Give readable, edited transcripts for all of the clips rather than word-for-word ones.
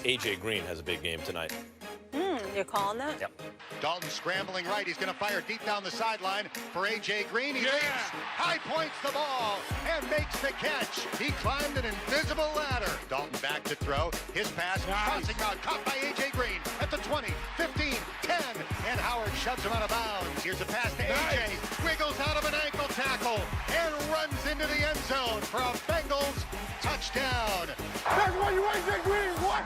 A.J. Green has a big game tonight. You're calling that? Yep. Dalton scrambling right. He's going to fire deep down the sideline for A.J. Green. He leaps, high points the ball, and makes the catch. He climbed an invisible ladder. Dalton back to throw. His pass, crossing route, caught by A.J. Green at the 20, 15, 10, and Howard shoves him out of bounds. Here's a pass to A.J. Wiggles out of an ankle tackle and runs into the end zone for a Bengals touchdown. That's why you A.J. Green, what?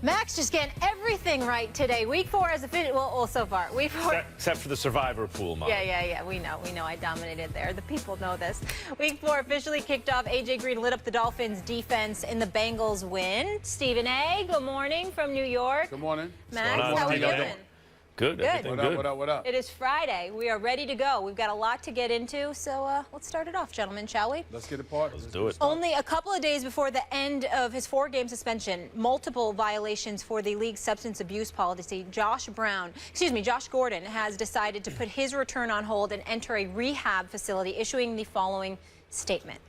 Max just getting everything right today. Week 4 as a well, so far. Week 4. Except for the survivor pool, Mom. Yeah. We know. I dominated there. The people know this. Week 4 officially kicked off. A.J. Green lit up the Dolphins' defense in the Bengals win. Stephen A., good morning from New York. Good morning. Max, how are we doing? Good. Everything good. What up? It is Friday. We are ready to go. We've got a lot to get into, so let's start it off, gentlemen, shall we? Let's get it party. Let's do it. Only a couple of days before the end of his 4-game suspension, multiple violations for the league's substance abuse policy, Josh Gordon has decided to put his return on hold and enter a rehab facility, issuing the following statement.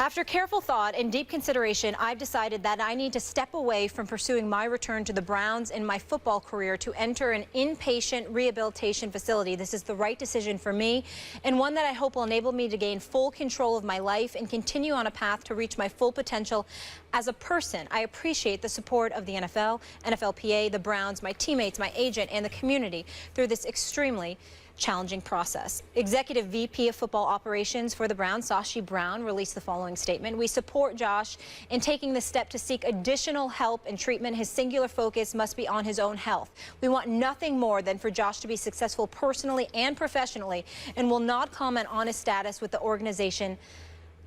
After careful thought and deep consideration, I've decided that I need to step away from pursuing my return to the Browns in my football career to enter an inpatient rehabilitation facility. This is the right decision for me and one that I hope will enable me to gain full control of my life and continue on a path to reach my full potential as a person. I appreciate the support of the NFL, NFLPA, the Browns, my teammates, my agent, and the community through this extremely challenging process. Executive VP of Football Operations for the Browns, Sashi Brown, released the following statement. We support Josh in taking the step to seek additional help and treatment. His singular focus must be on his own health. We want nothing more than for Josh to be successful personally and professionally, and will not comment on his status with the organization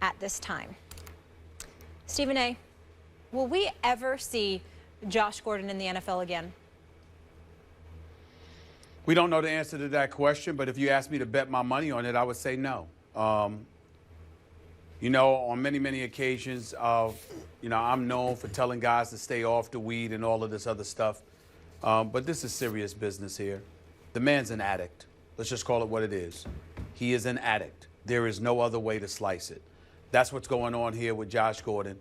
at this time. Stephen A., will we ever see Josh Gordon in the NFL again? We don't know the answer to that question, but if you asked me to bet my money on it, I would say no. On many occasions, I'm known for telling guys to stay off the weed and all of this other stuff. But this is serious business here. The man's an addict. Let's just call it what it is. He is an addict. There is no other way to slice it. That's what's going on here with Josh Gordon.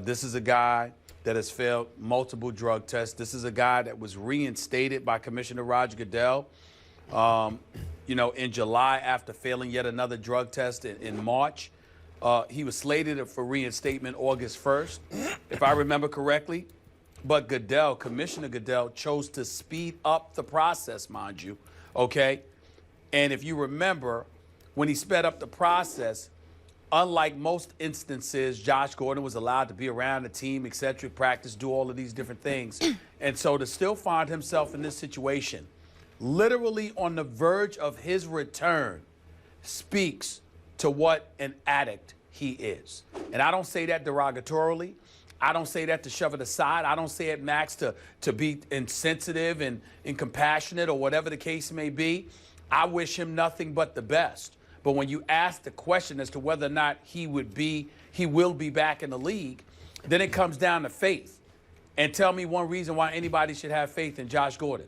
This is a guy that has failed multiple drug tests. This is a guy that was reinstated by Commissioner Roger Goodell, in July after failing yet another drug test in March. He was slated for reinstatement August 1st, if I remember correctly. But Commissioner Goodell, chose to speed up the process, mind you, okay? And if you remember, when he sped up the process, unlike most instances, Josh Gordon was allowed to be around the team, etc., practice, do all of these different things. And so to still find himself in this situation, literally on the verge of his return, speaks to what an addict he is. And I don't say that derogatorily. I don't say that to shove it aside. I don't say it, Max, to be insensitive and compassionate or whatever the case may be. I wish him nothing but the best. But when you ask the question as to whether or not he will be back in the league, then it comes down to faith. And tell me one reason why anybody should have faith in Josh Gordon.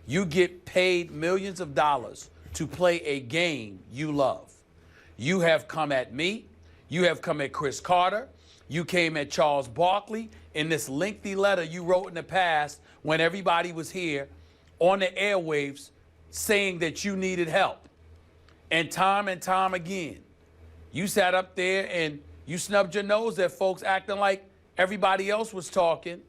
You get paid millions of dollars to play a game you love. You have come at me. You have come at Chris Carter. You came at Charles Barkley in this lengthy letter you wrote in the past when everybody was here on the airwaves saying that you needed help. And time again, you sat up there and you snubbed your nose at folks acting like everybody else was talking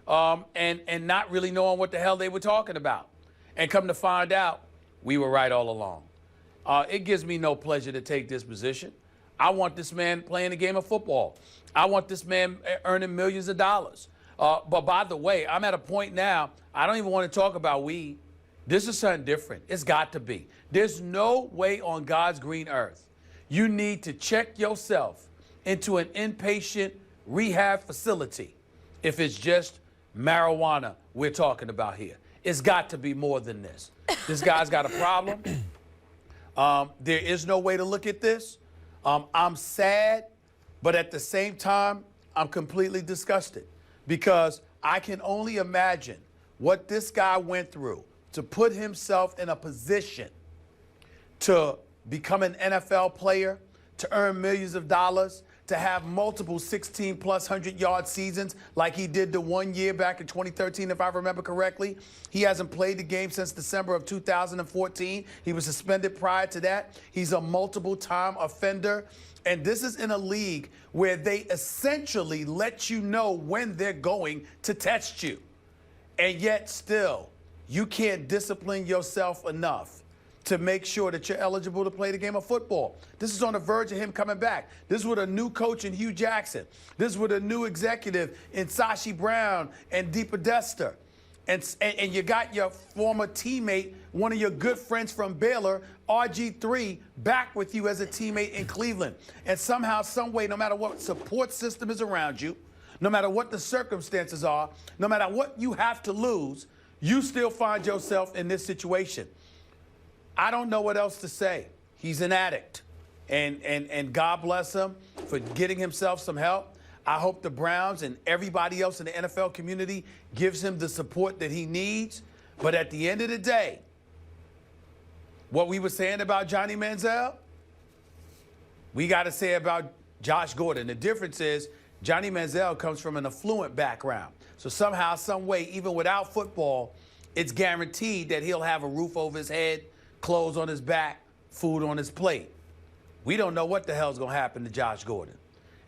and not really knowing what the hell they were talking about. And come to find out, we were right all along. It gives me no pleasure to take this position. I want this man playing a game of football. I want this man earning millions of dollars. But by the way, I'm at a point now, I don't even want to talk about weed. This is something different. It's got to be. There's no way on God's green earth you need to check yourself into an inpatient rehab facility if it's just marijuana we're talking about here. It's got to be more than this. This guy's got a problem. There is no way to look at this. I'm sad, but at the same time, I'm completely disgusted because I can only imagine what this guy went through to put himself in a position to become an NFL player, to earn millions of dollars, to have multiple 16-plus 100-yard seasons like he did the 1 year back in 2013, if I remember correctly. He hasn't played the game since December of 2014. He was suspended prior to that. He's a multiple-time offender. And this is in a league where they essentially let you know when they're going to test you. And yet still, you can't discipline yourself enough to make sure that you're eligible to play the game of football. This is on the verge of him coming back. This is with a new coach in Hugh Jackson. This is with a new executive in Sashi Brown and Deepa Dester. And you got your former teammate, one of your good friends from Baylor, RG3, back with you as a teammate in Cleveland. And somehow, some way, no matter what support system is around you, no matter what the circumstances are, no matter what you have to lose, you still find yourself in this situation. I don't know what else to say. He's an addict. And God bless him for getting himself some help. I hope the Browns and everybody else in the NFL community gives him the support that he needs. But at the end of the day, what we were saying about Johnny Manziel, we got to say about Josh Gordon. The difference is Johnny Manziel comes from an affluent background. So somehow, some way, even without football, it's guaranteed that he'll have a roof over his head, clothes on his back, food on his plate. We don't know what the hell's going to happen to Josh Gordon.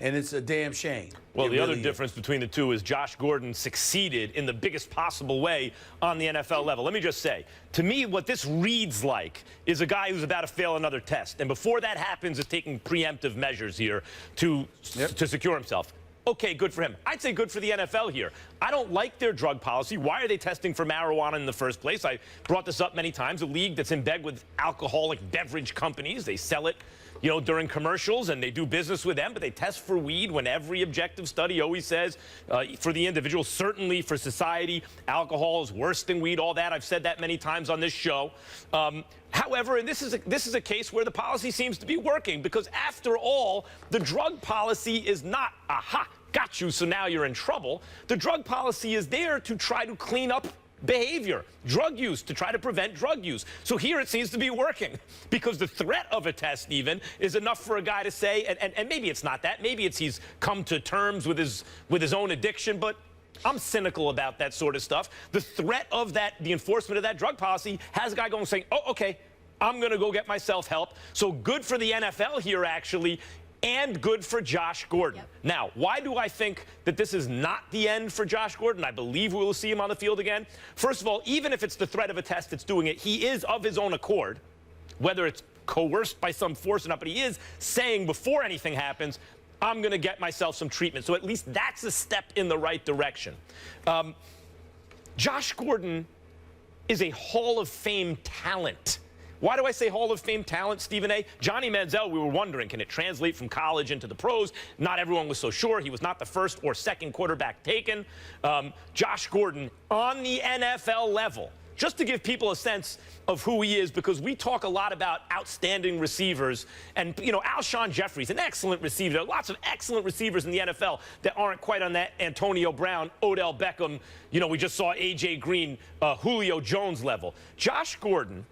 And it's a damn shame. Well, the other difference between the two is Josh Gordon succeeded in the biggest possible way on the NFL level. Let me just say, to me, what this reads like is a guy who's about to fail another test. And before that happens, is taking preemptive measures here to secure himself. Okay, good for him. I'd say good for the NFL here. I don't like their drug policy. Why are they testing for marijuana in the first place? I brought this up many times. A league that's in bed with alcoholic beverage companies. They sell it, you know, during commercials, and they do business with them, but they test for weed when every objective study always says for the individual, certainly for society, alcohol is worse than weed, all that. I've said that many times on this show. However, and this is a case where the policy seems to be working, because after all, the drug policy is not, aha, got you, so now you're in trouble. The drug policy is there to try to clean up behavior, drug use, to try to prevent drug use. So here it seems to be working, because the threat of a test even is enough for a guy to say, and maybe it's not that, maybe it's he's come to terms with his own addiction, but I'm cynical about that sort of stuff. The threat of that, the enforcement of that drug policy, has a guy going saying, oh, okay, I'm going to go get myself help. So good for the NFL here, actually, and good for Josh Gordon. Yep. Now, why do I think that this is not the end for Josh Gordon? I believe we will see him on the field again. First of all, even if it's the threat of a test that's doing it, he is of his own accord, whether it's coerced by some force or not, but he is saying before anything happens, I'm going to get myself some treatment. So at least that's a step in the right direction. Josh Gordon is a Hall of Fame talent. Why do I say Hall of Fame talent, Stephen A? Johnny Manziel, we were wondering, can it translate from college into the pros? Not everyone was so sure. He was not the first or second quarterback taken. Josh Gordon on the NFL level, just to give people a sense of who he is, because we talk a lot about outstanding receivers. And, you know, Alshon Jeffrey's an excellent receiver. There are lots of excellent receivers in the NFL that aren't quite on that Antonio Brown, Odell Beckham, you know, we just saw A.J. Green, Julio Jones level. Josh Gordon,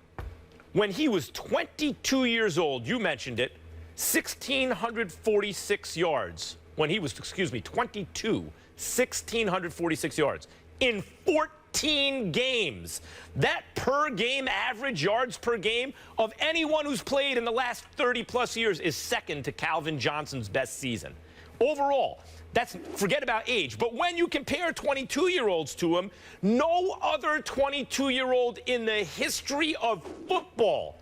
when he was 22 years old, you mentioned it, 1,646 yards. When he was, 22, 1,646 yards in 14 games. That per game average yards per game of anyone who's played in the last 30-plus years is second to Calvin Johnson's best season. Overall, forget about age, but when you compare 22-year-olds to him, no other 22-year-old in the history of football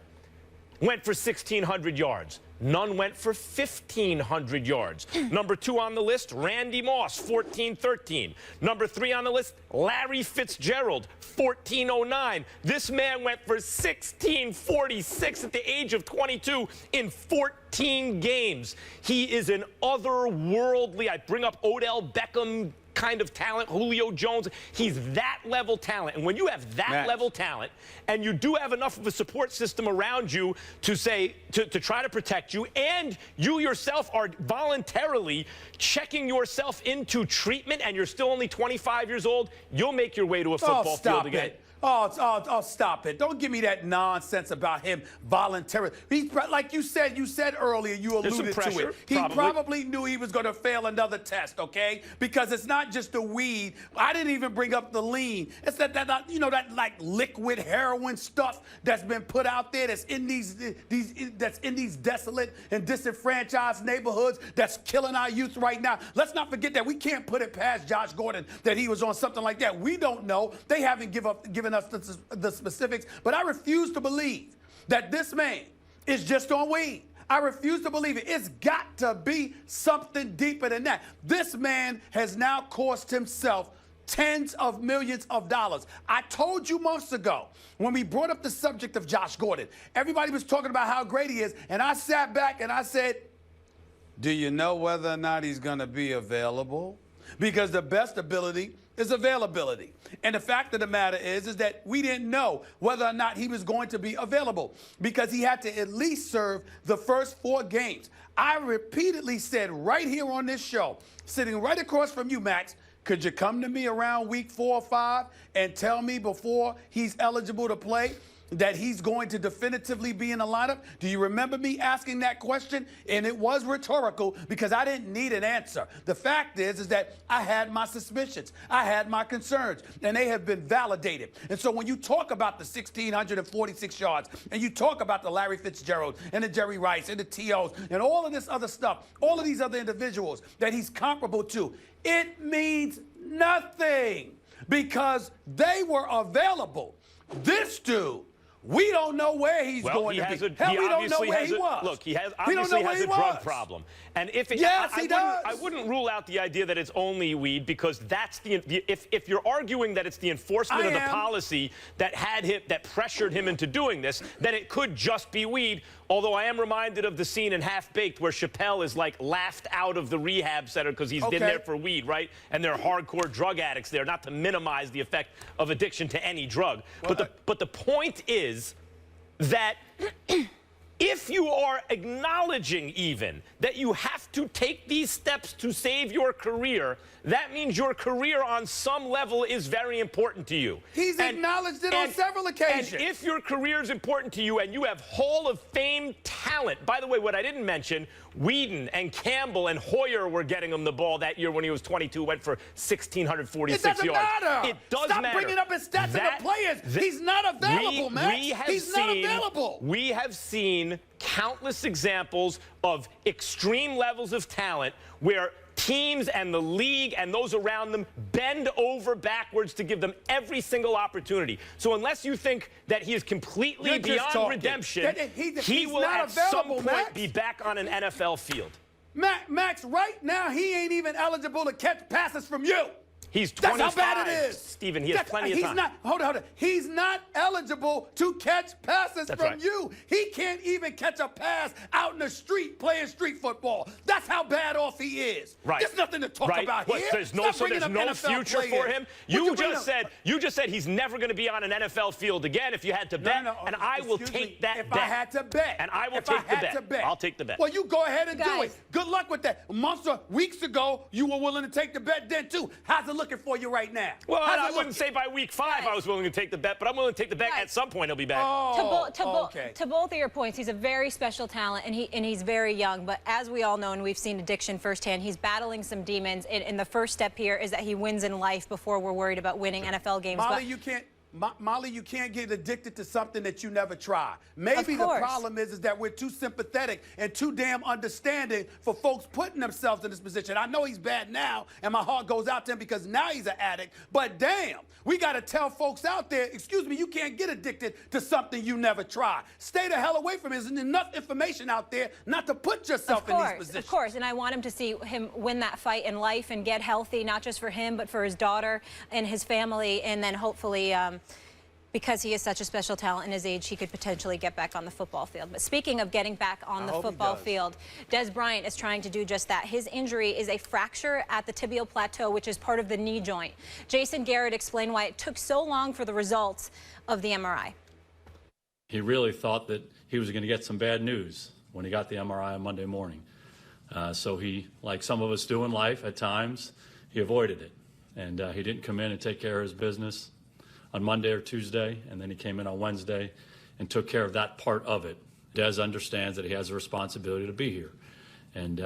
went for 1,600 yards. None went for 1,500 yards. Number 2 on the list, Randy Moss, 1,413. Number 3 on the list, Larry Fitzgerald, 1,409. This man went for 1,646 at the age of 22 in 14 games. He is an otherworldly, I bring up Odell Beckham kind of talent, Julio Jones. He's that level talent. And when you have that level talent, and you do have enough of a support system around you to say, to try to protect you, and you yourself are voluntarily checking yourself into treatment, and you're still only 25 years old, you'll make your way to a football field again. Oh, stop it. Don't give me that nonsense about him voluntarily. He's, like you said earlier, you alluded to it. He probably knew he was going to fail another test, okay? Because it's not just the weed. I didn't even bring up the lean. It's that like liquid heroin stuff that's been put out there that's in these desolate and disenfranchised neighborhoods that's killing our youth right now. Let's not forget that. We can't put it past Josh Gordon that he was on something like that. We don't know. They haven't given us the specifics, but I refuse to believe that this man is just on weed. I refuse to believe it. It's got to be something deeper than that. This man has now cost himself tens of millions of dollars. I told you months ago when we brought up the subject of Josh Gordon, everybody was talking about how great he is, and I sat back and I said, do you know whether or not he's going to be available? Because the best ability is availability. And the fact of the matter is that we didn't know whether or not he was going to be available because he had to at least serve the first 4 games. I repeatedly said right here on this show, sitting right across from you, Max, could you come to me around week 4 or 5 and tell me before he's eligible to play that he's going to definitively be in the lineup? Do you remember me asking that question? And it was rhetorical because I didn't need an answer. The fact is that I had my suspicions. I had my concerns, and they have been validated. And so when you talk about the 1,646 yards, and you talk about the Larry Fitzgerald and the Jerry Rice and the T.O.s and all of this other stuff, all of these other individuals that he's comparable to, it means nothing because they were available. This dude, we don't know where he's going to be. Hell, we don't know where he was. Look, he obviously has a drug problem. And if it, yes, he does. I wouldn't rule out the idea that it's only weed because that's if you're arguing that it's the enforcement of the policy that that pressured him into doing this, then it could just be weed. Although I am reminded of the scene in Half Baked where Chappelle is like laughed out of the rehab center because he's been there for weed, right? And they're hardcore drug addicts there, not to minimize the effect of addiction to any drug. Well, but the point is that if you are acknowledging even that you have to take these steps to save your career, that means your career on some level is very important to you. He's acknowledged it on several occasions. And if your career is important to you and you have Hall of Fame talent, by the way, what I didn't mention, Whedon and Campbell and Hoyer were getting him the ball that year when he was 22, went for 1,646 yards. It doesn't matter. It does matter. Stop bringing up his stats and the players. He's not available, man. He's not available. We have seen countless examples of extreme levels of talent where teams and the league and those around them bend over backwards to give them every single opportunity. So unless you think that he is completely beyond redemption, he will at some point be back on an NFL field. Max, right now, he ain't even eligible to catch passes from you. He's 25. That's how bad it is. Stephen, he has plenty of time. Hold on. He's not eligible to catch passes from you. He can't even catch a pass out in the street playing street football. That's how bad off he is. Right. There's nothing to talk about here. There's no future for him. You just said he's never going to be on an NFL field again if you had to bet, and I will take that bet. If I had to bet. And I will take the bet. I'll take the bet. Well, you go ahead and do it. Good luck with that. Weeks ago, you were willing to take the bet then, too. How's it looking for you right now? Well, I wouldn't say by week 5 I was willing to take the bet, but I'm willing to take the bet. At some point he'll be back. To both of your points, he's a very special talent, and he's very young. But as we all know, and we've seen addiction firsthand, he's battling some demons. And the first step here is that he wins in life before we're worried about winning NFL games. Molly, you can't get addicted to something that you never try. Maybe the problem is that we're too sympathetic and too damn understanding for folks putting themselves in this position. I know he's bad now, and my heart goes out to him because now he's an addict. But damn, we got to tell folks out there, excuse me, you can't get addicted to something you never try. Stay the hell away from it. There's enough information out there not to put yourself in these positions. Of course, and I want him to see him win that fight in life and get healthy, not just for him, but for his daughter and his family, and then hopefully because he is such a special talent in his age, he could potentially get back on the football field. But speaking of getting back on the football field, Dez Bryant is trying to do just that. His injury is a fracture at the tibial plateau, which is part of the knee joint. Jason Garrett explained why it took so long for the results of the MRI. He really thought that he was going to get some bad news when he got the MRI on Monday morning. So he, like some of us do in life at times, he avoided it. And he didn't come in and take care of his business. on Monday or Tuesday, and then he came in on Wednesday and took care of that part of it. Dez understands that he has a responsibility to be here. And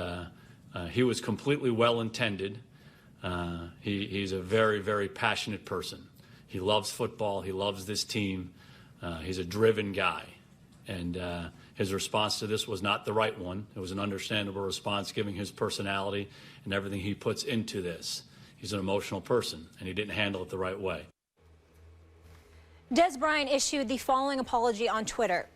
he was completely well-intended. He's a very, very passionate person. He loves football. He loves this team. He's a driven guy. And his response to this was not the right one. It was an understandable response, given his personality and everything he puts into this. He's an emotional person, and he didn't handle it the right way. Dez Bryant issued the following apology on Twitter.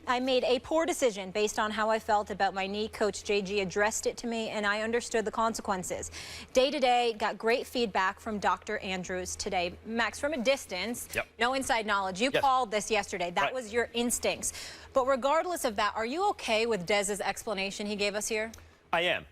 I made a poor decision based on how I felt about my knee. Coach JG addressed it to me, and I understood the consequences. Day to day, got great feedback from Dr. Andrews today. Max, from a distance, no inside knowledge. You called this yesterday. That was your instincts. But regardless of that, are you okay with Dez's explanation he gave us here? I am.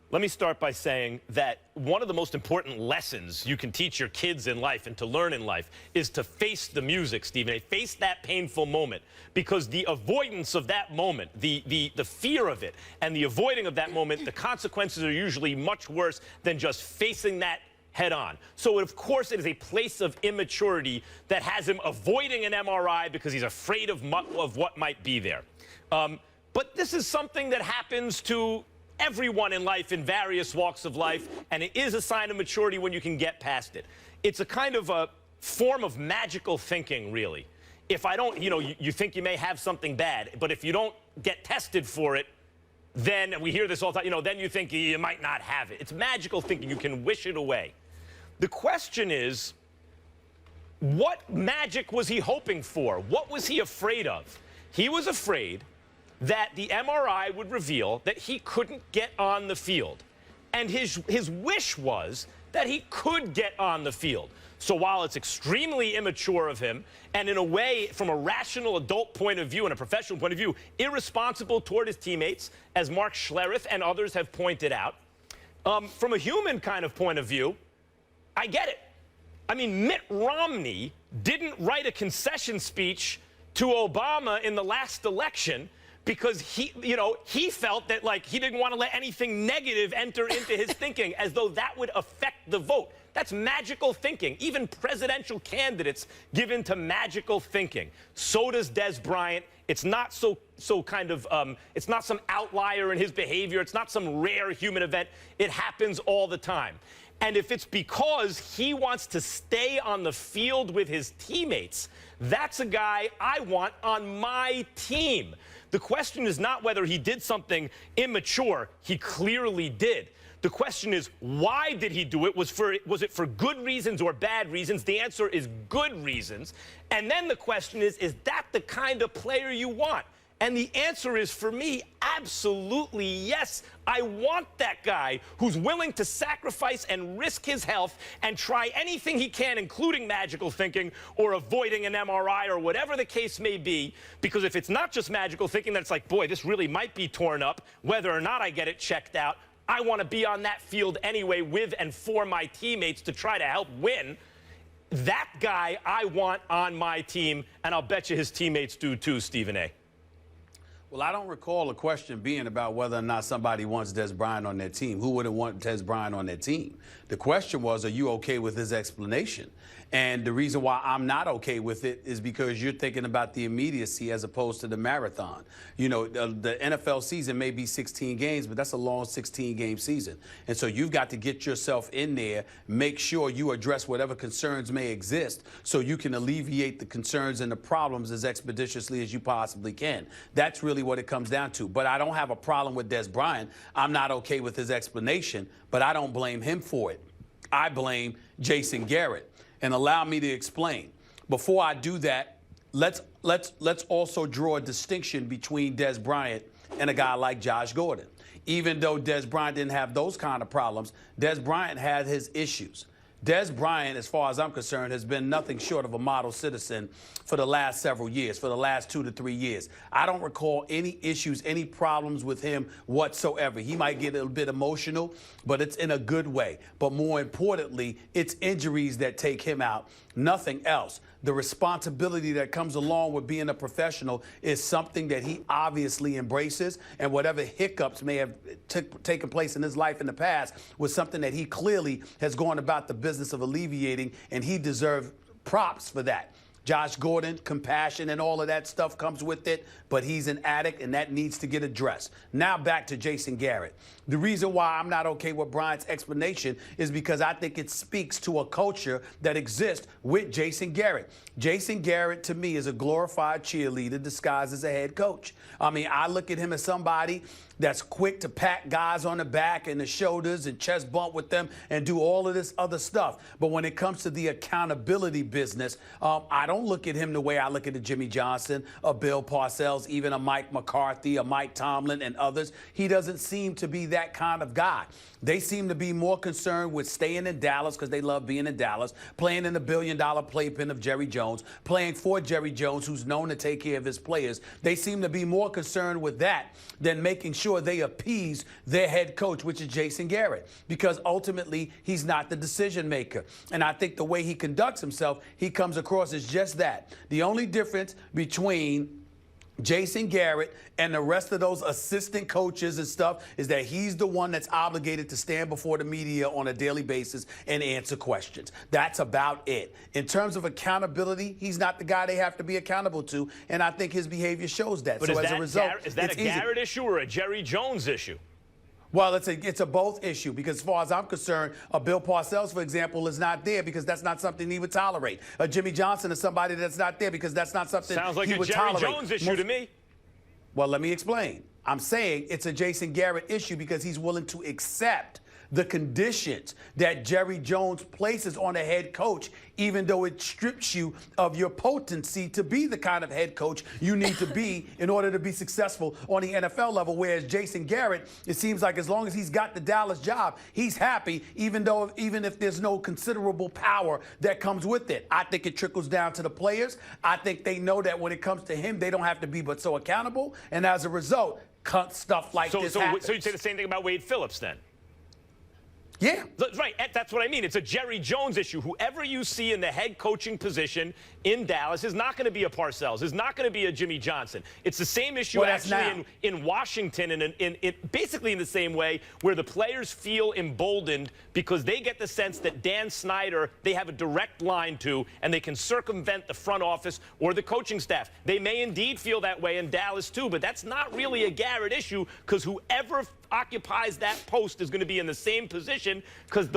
Let me start by saying that one of the most important lessons you can teach your kids in life and to learn in life is to face the music, Stephen. Face that painful moment, because the avoidance of that moment, the fear of it, and the avoiding of that moment, the consequences are usually much worse than just facing that head on. So, of course, it is a place of immaturity that has him avoiding an MRI because he's afraid of what might be there. But this is something that happens to everyone in life, in various walks of life, and it is a sign of maturity when you can get past it. It's a kind of a form of magical thinking, really. If I don't, you think you may have something bad, but if you don't get tested for it, then, and we hear this all the time, then you think you might not have it. It's magical thinking. You can wish it away. The question is, what magic was he hoping for? What was he afraid of? He was afraid that the MRI would reveal that he couldn't get on the field. And his wish was that he could get on the field. So while it's extremely immature of him, and in a way, from a rational adult point of view and a professional point of view, irresponsible toward his teammates, as Mark Schlereth and others have pointed out, from a human kind of point of view, I get it. I mean, Mitt Romney didn't write a concession speech to Obama in the last election because he felt that, like, he didn't want to let anything negative enter into his thinking, as though that would affect the vote. That's magical thinking. Even presidential candidates give in to magical thinking. So does Dez Bryant. It's not it's not some outlier in his behavior. It's not some rare human event. It happens all the time. And if it's because he wants to stay on the field with his teammates, that's a guy I want on my team. The question is not whether he did something immature. He clearly did. The question is, why did he do it? Was it for good reasons or bad reasons? The answer is good reasons. And then the question is that the kind of player you want? And the answer is, for me, absolutely yes. I want that guy who's willing to sacrifice and risk his health and try anything he can, including magical thinking or avoiding an MRI or whatever the case may be. Because if it's not just magical thinking, then it's like, boy, this really might be torn up, whether or not I get it checked out. I want to be on that field anyway with and for my teammates to try to help win. That guy I want on my team, and I'll bet you his teammates do too, Stephen A. Well, I don't recall a question being about whether or not somebody wants Dez Bryant on their team. Who wouldn't want Dez Bryant on their team? The question was, are you okay with his explanation? And the reason why I'm not okay with it is because you're thinking about the immediacy as opposed to the marathon. You know, the NFL season may be 16 games, but that's a long 16-game season. And so you've got to get yourself in there, make sure you address whatever concerns may exist so you can alleviate the concerns and the problems as expeditiously as you possibly can. That's really what it comes down to. But I don't have a problem with Dez Bryant. I'm not okay with his explanation, but I don't blame him for it. I blame Jason Garrett. And allow me to explain. Before I do that, let's also draw a distinction between Dez Bryant and a guy like Josh Gordon. Even though Dez Bryant didn't have those kind of problems, Dez Bryant had his issues. Dez Bryant, as far as I'm concerned, has been nothing short of a model citizen for the last several years, for the last 2 to 3 years. I don't recall any issues, any problems with him whatsoever. He might get a little bit emotional, but it's in a good way. But more importantly, it's injuries that take him out, nothing else. The responsibility that comes along with being a professional is something that he obviously embraces, and whatever hiccups may have taken place in his life in the past was something that he clearly has gone about the business of alleviating, and he deserves props for that. Josh Gordon, compassion and all of that stuff comes with it, but he's an addict, and that needs to get addressed. Now back to Jason Garrett. The reason why I'm not okay with Bryant's explanation is because I think it speaks to a culture that exists with Jason Garrett. Jason Garrett, to me, is a glorified cheerleader disguised as a head coach. I mean, I look at him as somebody that's quick to pat guys on the back and the shoulders and chest bump with them and do all of this other stuff. But when it comes to the accountability business, I don't look at him the way I look at a Jimmy Johnson, a Bill Parcells, even a Mike McCarthy, a Mike Tomlin, and others. He doesn't seem to be that kind of guy. They seem to be more concerned with staying in Dallas because they love being in Dallas, playing in the billion-dollar playpen of Jerry Jones, playing for Jerry Jones, who's known to take care of his players. They seem to be more concerned with that than making sure they appease their head coach, which is Jason Garrett, because ultimately he's not the decision maker. And I think the way he conducts himself, he comes across as just that. The only difference between Jason Garrett and the rest of those assistant coaches and stuff is that he's the one that's obligated to stand before the media on a daily basis and answer questions. That's about it. In terms of accountability, he's not the guy they have to be accountable to, and I think his behavior shows that. But so as a result, is that a Garrett issue or a Jerry Jones issue? Well, it's a both issue, because as far as I'm concerned, a Bill Parcells, for example, is not there because that's not something he would tolerate. A Jimmy Johnson is somebody that's not there because that's not something Sounds like he a would Jerry tolerate. Jones issue to me. Well, let me explain. I'm saying it's a Jason Garrett issue because he's willing to accept the conditions that Jerry Jones places on a head coach, even though it strips you of your potency to be the kind of head coach you need to be in order to be successful on the NFL level. Whereas Jason Garrett, it seems like as long as he's got the Dallas job, he's happy, even if there's no considerable power that comes with it. I think it trickles down to the players. I think they know that when it comes to him, they don't have to be but so accountable. And as a result, stuff like this happens. So you'd say the same thing about Wade Phillips then? Yeah. Right, that's what I mean. It's a Jerry Jones issue. Whoever you see in the head coaching position in Dallas is not going to be a Parcells, is not going to be a Jimmy Johnson. It's the same issue actually in Washington, and in basically in the same way, where the players feel emboldened because they get the sense that Dan Snyder, they have a direct line to, and they can circumvent the front office or the coaching staff. They may indeed feel that way in Dallas too, but that's not really a Garrett issue, because whoever occupies that post is going to be in the same position, because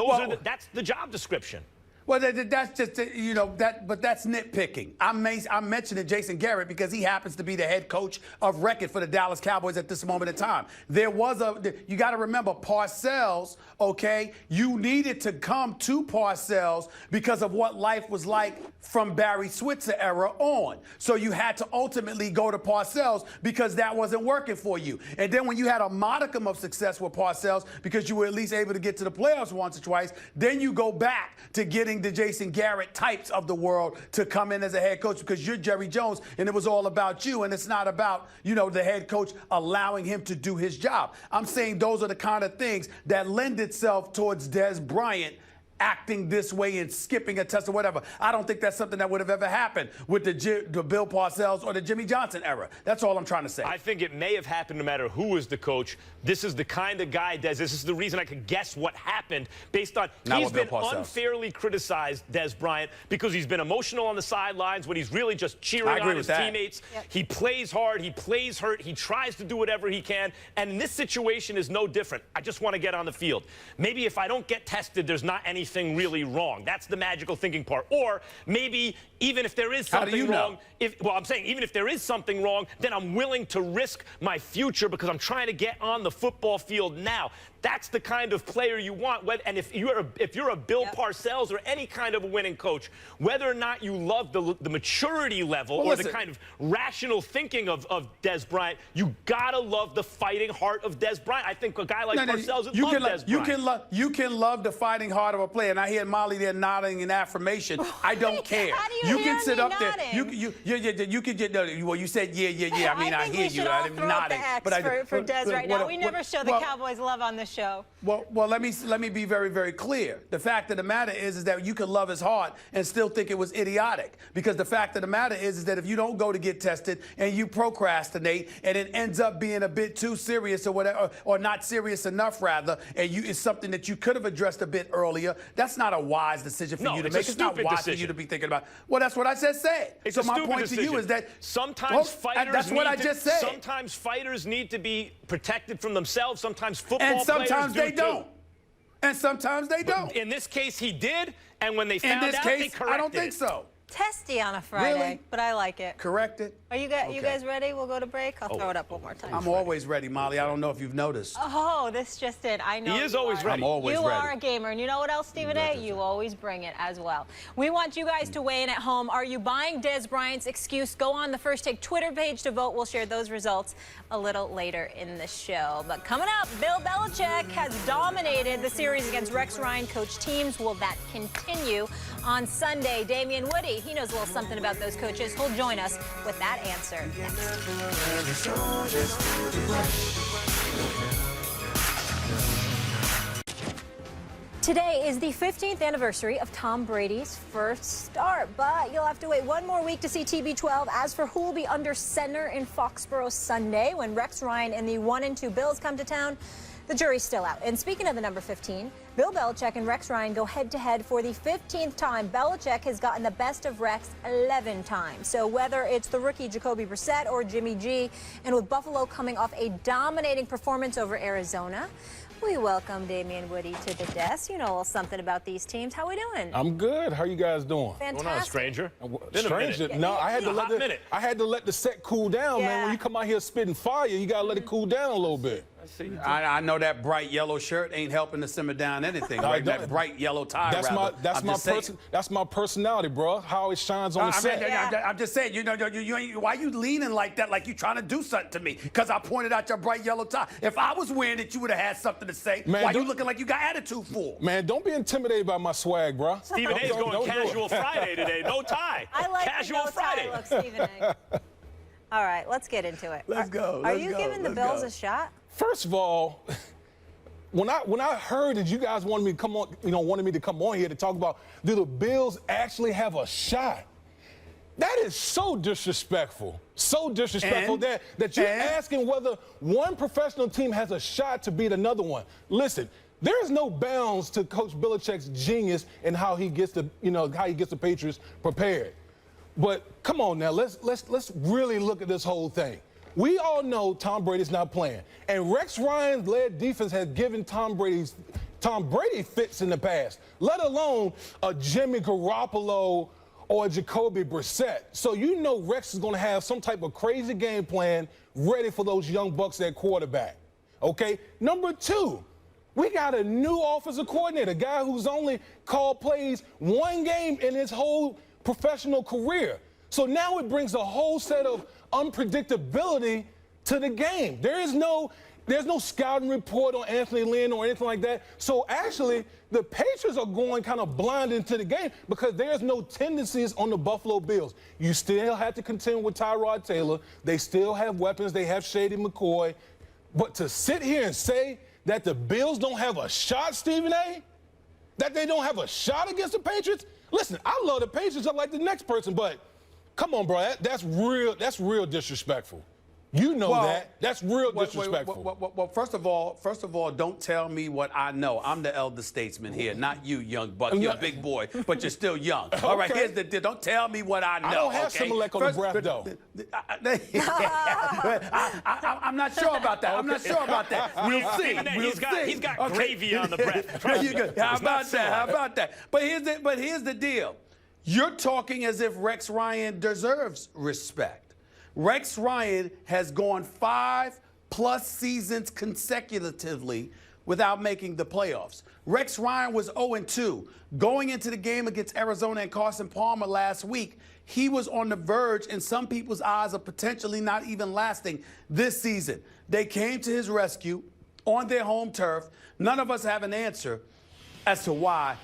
that's the job description. Well, that's just, but that's nitpicking. I'm mentioning Jason Garrett because he happens to be the head coach of record for the Dallas Cowboys at this moment in time. You got to remember, Parcells, okay, you needed to come to Parcells because of what life was like from Barry Switzer era on. So you had to ultimately go to Parcells because that wasn't working for you. And then when you had a modicum of success with Parcells because you were at least able to get to the playoffs once or twice, then you go back to getting the Jason Garrett types of the world to come in as a head coach because you're Jerry Jones and it was all about you, and it's not about, the head coach allowing him to do his job. I'm saying those are the kind of things that lend itself towards Dez Bryant acting this way and skipping a test or whatever. I don't think that's something that would have ever happened with the Bill Parcells or the Jimmy Johnson era. That's all I'm trying to say. I think it may have happened no matter who was the coach. This is the kind of guy, Dez. This is the reason I could guess what happened based on he's been unfairly criticized, Dez Bryant, because he's been emotional on the sidelines when he's really just cheering on his teammates. Yep. He plays hard. He plays hurt. He tries to do whatever he can. And this situation is no different. I just want to get on the field. Maybe if I don't get tested, there's not anything really wrong. That's the magical thinking part. Or maybe even if there is something wrong, I'm saying even if there is something wrong, then I'm willing to risk my future because I'm trying to get on the football field now. That's the kind of player you want. And if you're a Bill Parcells or any kind of a winning coach, whether or not you love the maturity level or the kind of rational thinking of Dez Bryant, you gotta love the fighting heart of Dez Bryant. I think a guy like Parcells would love Dez Bryant. You can love the fighting heart of a player, and I hear Molly there nodding in affirmation. I don't care. How do you can sit up there. Nodding? You could. Well, you said yeah. I mean, I hear you. I'm nodding. But for Dez right now. We never show the Cowboys love on this show. Well, let me be very, very clear. The fact of the matter is that you can love his heart and still think it was idiotic. Because the fact of the matter is that if you don't go to get tested and you procrastinate and it ends up being a bit too serious or whatever, or not serious enough rather, and it's something that you could have addressed a bit earlier, that's not a wise decision for you to make. It's not wise for you to be thinking about. Well, that's what I just said. So my point to you is that sometimes fighters that's what I just said. Sometimes fighters need to be protected from themselves. Sometimes football and sometimes players they don't. And sometimes they don't. In this case, he did, and when they found out, they corrected I don't think so. Testy on a Friday, Really? but I like it. Corrected. Are you guys ready? We'll go to break. I'll throw it up one more time. I'm always ready, Molly. I don't know if you've noticed. Oh, this just in. I know He is always ready. I'm always you ready. are a gamer, and you know what else, Stephen A? You always bring it as well. We want you guys to weigh in at home. Are you buying Dez Bryant's excuse? Go on the First Take Twitter page to vote. We'll share those results a little later in the show. But coming up, Bill Belichick has dominated the series against Rex Ryan coach teams. Will that continue on Sunday? Damian Woody, he knows a little something about those coaches. He'll join us with that answer next. Today is the 15th anniversary of Tom Brady's first start, but you'll have to wait one more week to see TB12. As for who will be under center in Foxborough Sunday when Rex Ryan and the 1-2 Bills come to town, the jury's still out. And speaking of the number 15, Bill Belichick and Rex Ryan go head-to-head for the 15th time. Belichick has gotten the best of Rex 11 times. So whether it's the rookie Jacoby Brissett or Jimmy G, and with Buffalo coming off a dominating performance over Arizona, we welcome Damian Woody to the desk. You know a little something about these teams. How we doing? I'm good. How you guys doing? Fantastic. Going on, stranger? Stranger? No, I had to let the set cool down, man. When you come out here spitting fire, you gotta let it cool down a little bit. I know that bright yellow shirt ain't helping to simmer down anything, right? That bright yellow tie. That's my personality, bro. How it shines on the set. I'm just saying, you why you leaning like that, like you trying to do something to me? Because I pointed out your bright yellow tie. If I was wearing it, you would have had something to say. Man, why you looking like you got attitude for? Man, don't be intimidated by my swag, bro. Stephen A's going casual Friday today. No tie. I like casual the Friday. no tie look, Stephen A. All right, let's get into it. Let's go. Are you giving the Bills a shot? First of all, when I heard that you guys wanted me to come on, wanted me to come on here to talk about, do the Bills actually have a shot? That is so disrespectful. So disrespectful that you're asking whether one professional team has a shot to beat another one. Listen, there is no bounds to Coach Belichick's genius and how he gets the Patriots prepared. But come on now, let's really look at this whole thing. We all know Tom Brady's not playing, and Rex Ryan-led defense has given Tom Brady fits in the past, let alone a Jimmy Garoppolo or a Jacoby Brissett. So you know Rex is going to have some type of crazy game plan ready for those young bucks at quarterback. Okay? Number two, we got a new offensive coordinator, a guy who's only called plays one game in his whole professional career. So now it brings a whole set of unpredictability to the game. There's no scouting report on Anthony Lynn or anything like that. So actually, the Patriots are going kind of blind into the game because there's no tendencies on the Buffalo Bills. You still have to contend with Tyrod Taylor. They still have weapons. They have Shady McCoy. But to sit here and say that the Bills don't have a shot, Stephen A., that they don't have a shot against the Patriots? Listen, I love the Patriots up like the next person, but come on, bro. That's real disrespectful. You know that. That's real disrespectful. Well, first of all, don't tell me what I know. I'm the elder statesman here, not you, young buck. You're a big boy, but you're still young. All right, here's the deal. Don't tell me what I know. I don't have Similac on the breath, though. I'm not sure about that. I'm not sure about that. We'll see. He's got gravy on the breath. There you go. How about that? But here's the deal. You're talking as if Rex Ryan deserves respect. Rex Ryan has gone 5+ seasons consecutively without making the playoffs. Rex Ryan was 0-2. Going into the game against Arizona and Carson Palmer last week, he was on the verge, in some people's eyes, of potentially not even lasting this season. They came to his rescue on their home turf. None of us have an answer as to why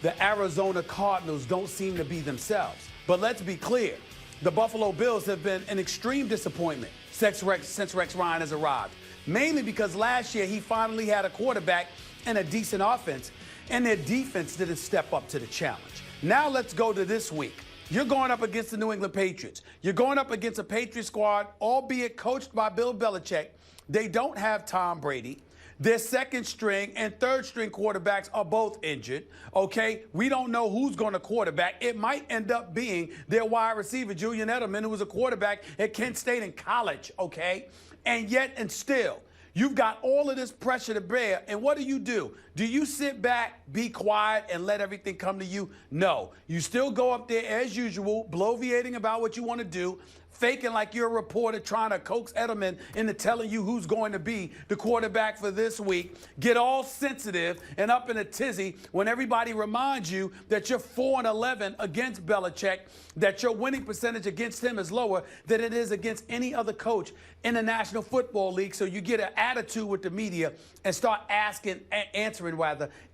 the Arizona Cardinals don't seem to be themselves. But let's be clear. The Buffalo Bills have been an extreme disappointment since Rex Ryan has arrived. mainly because last year he finally had a quarterback and a decent offense, and their defense didn't step up to the challenge. Now let's go to this week. You're going up against the New England Patriots. You're going up against a Patriot squad, albeit coached by Bill Belichick. They don't have Tom Brady. Their second string and third string quarterbacks are both injured, okay? We don't know who's going to quarterback. It might end up being their wide receiver, Julian Edelman, who was a quarterback at Kent State in college, okay? And yet and still, you've got all of this pressure to bear, and what do? Do you sit back, be quiet, and let everything come to you? No. You still go up there as usual, bloviating about what you want to do, faking like you're a reporter trying to coax Edelman into telling you who's going to be the quarterback for this week. Get all sensitive and up in a tizzy when everybody reminds you that you're 4-11 against Belichick, that your winning percentage against him is lower than it is against any other coach in the National Football League. So you get an attitude with the media and start answering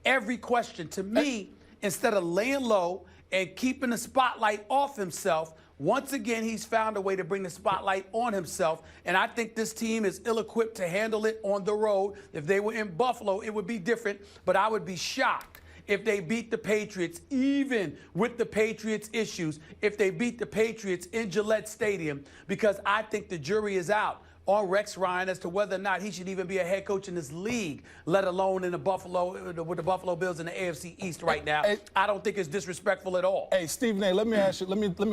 every question. To me, instead of laying low and keeping the spotlight off himself, once again, he's found a way to bring the spotlight on himself, and I think this team is ill-equipped to handle it on the road. If they were in Buffalo, it would be different, but I would be shocked if they beat the Patriots, even with the Patriots' issues, if they beat the Patriots in Gillette Stadium, because I think the jury is out on Rex Ryan as to whether or not he should even be a head coach in this league, let alone in with the Buffalo Bills in the AFC East right now. I don't think it's disrespectful at all. Hey, Stephen A., let me ask you,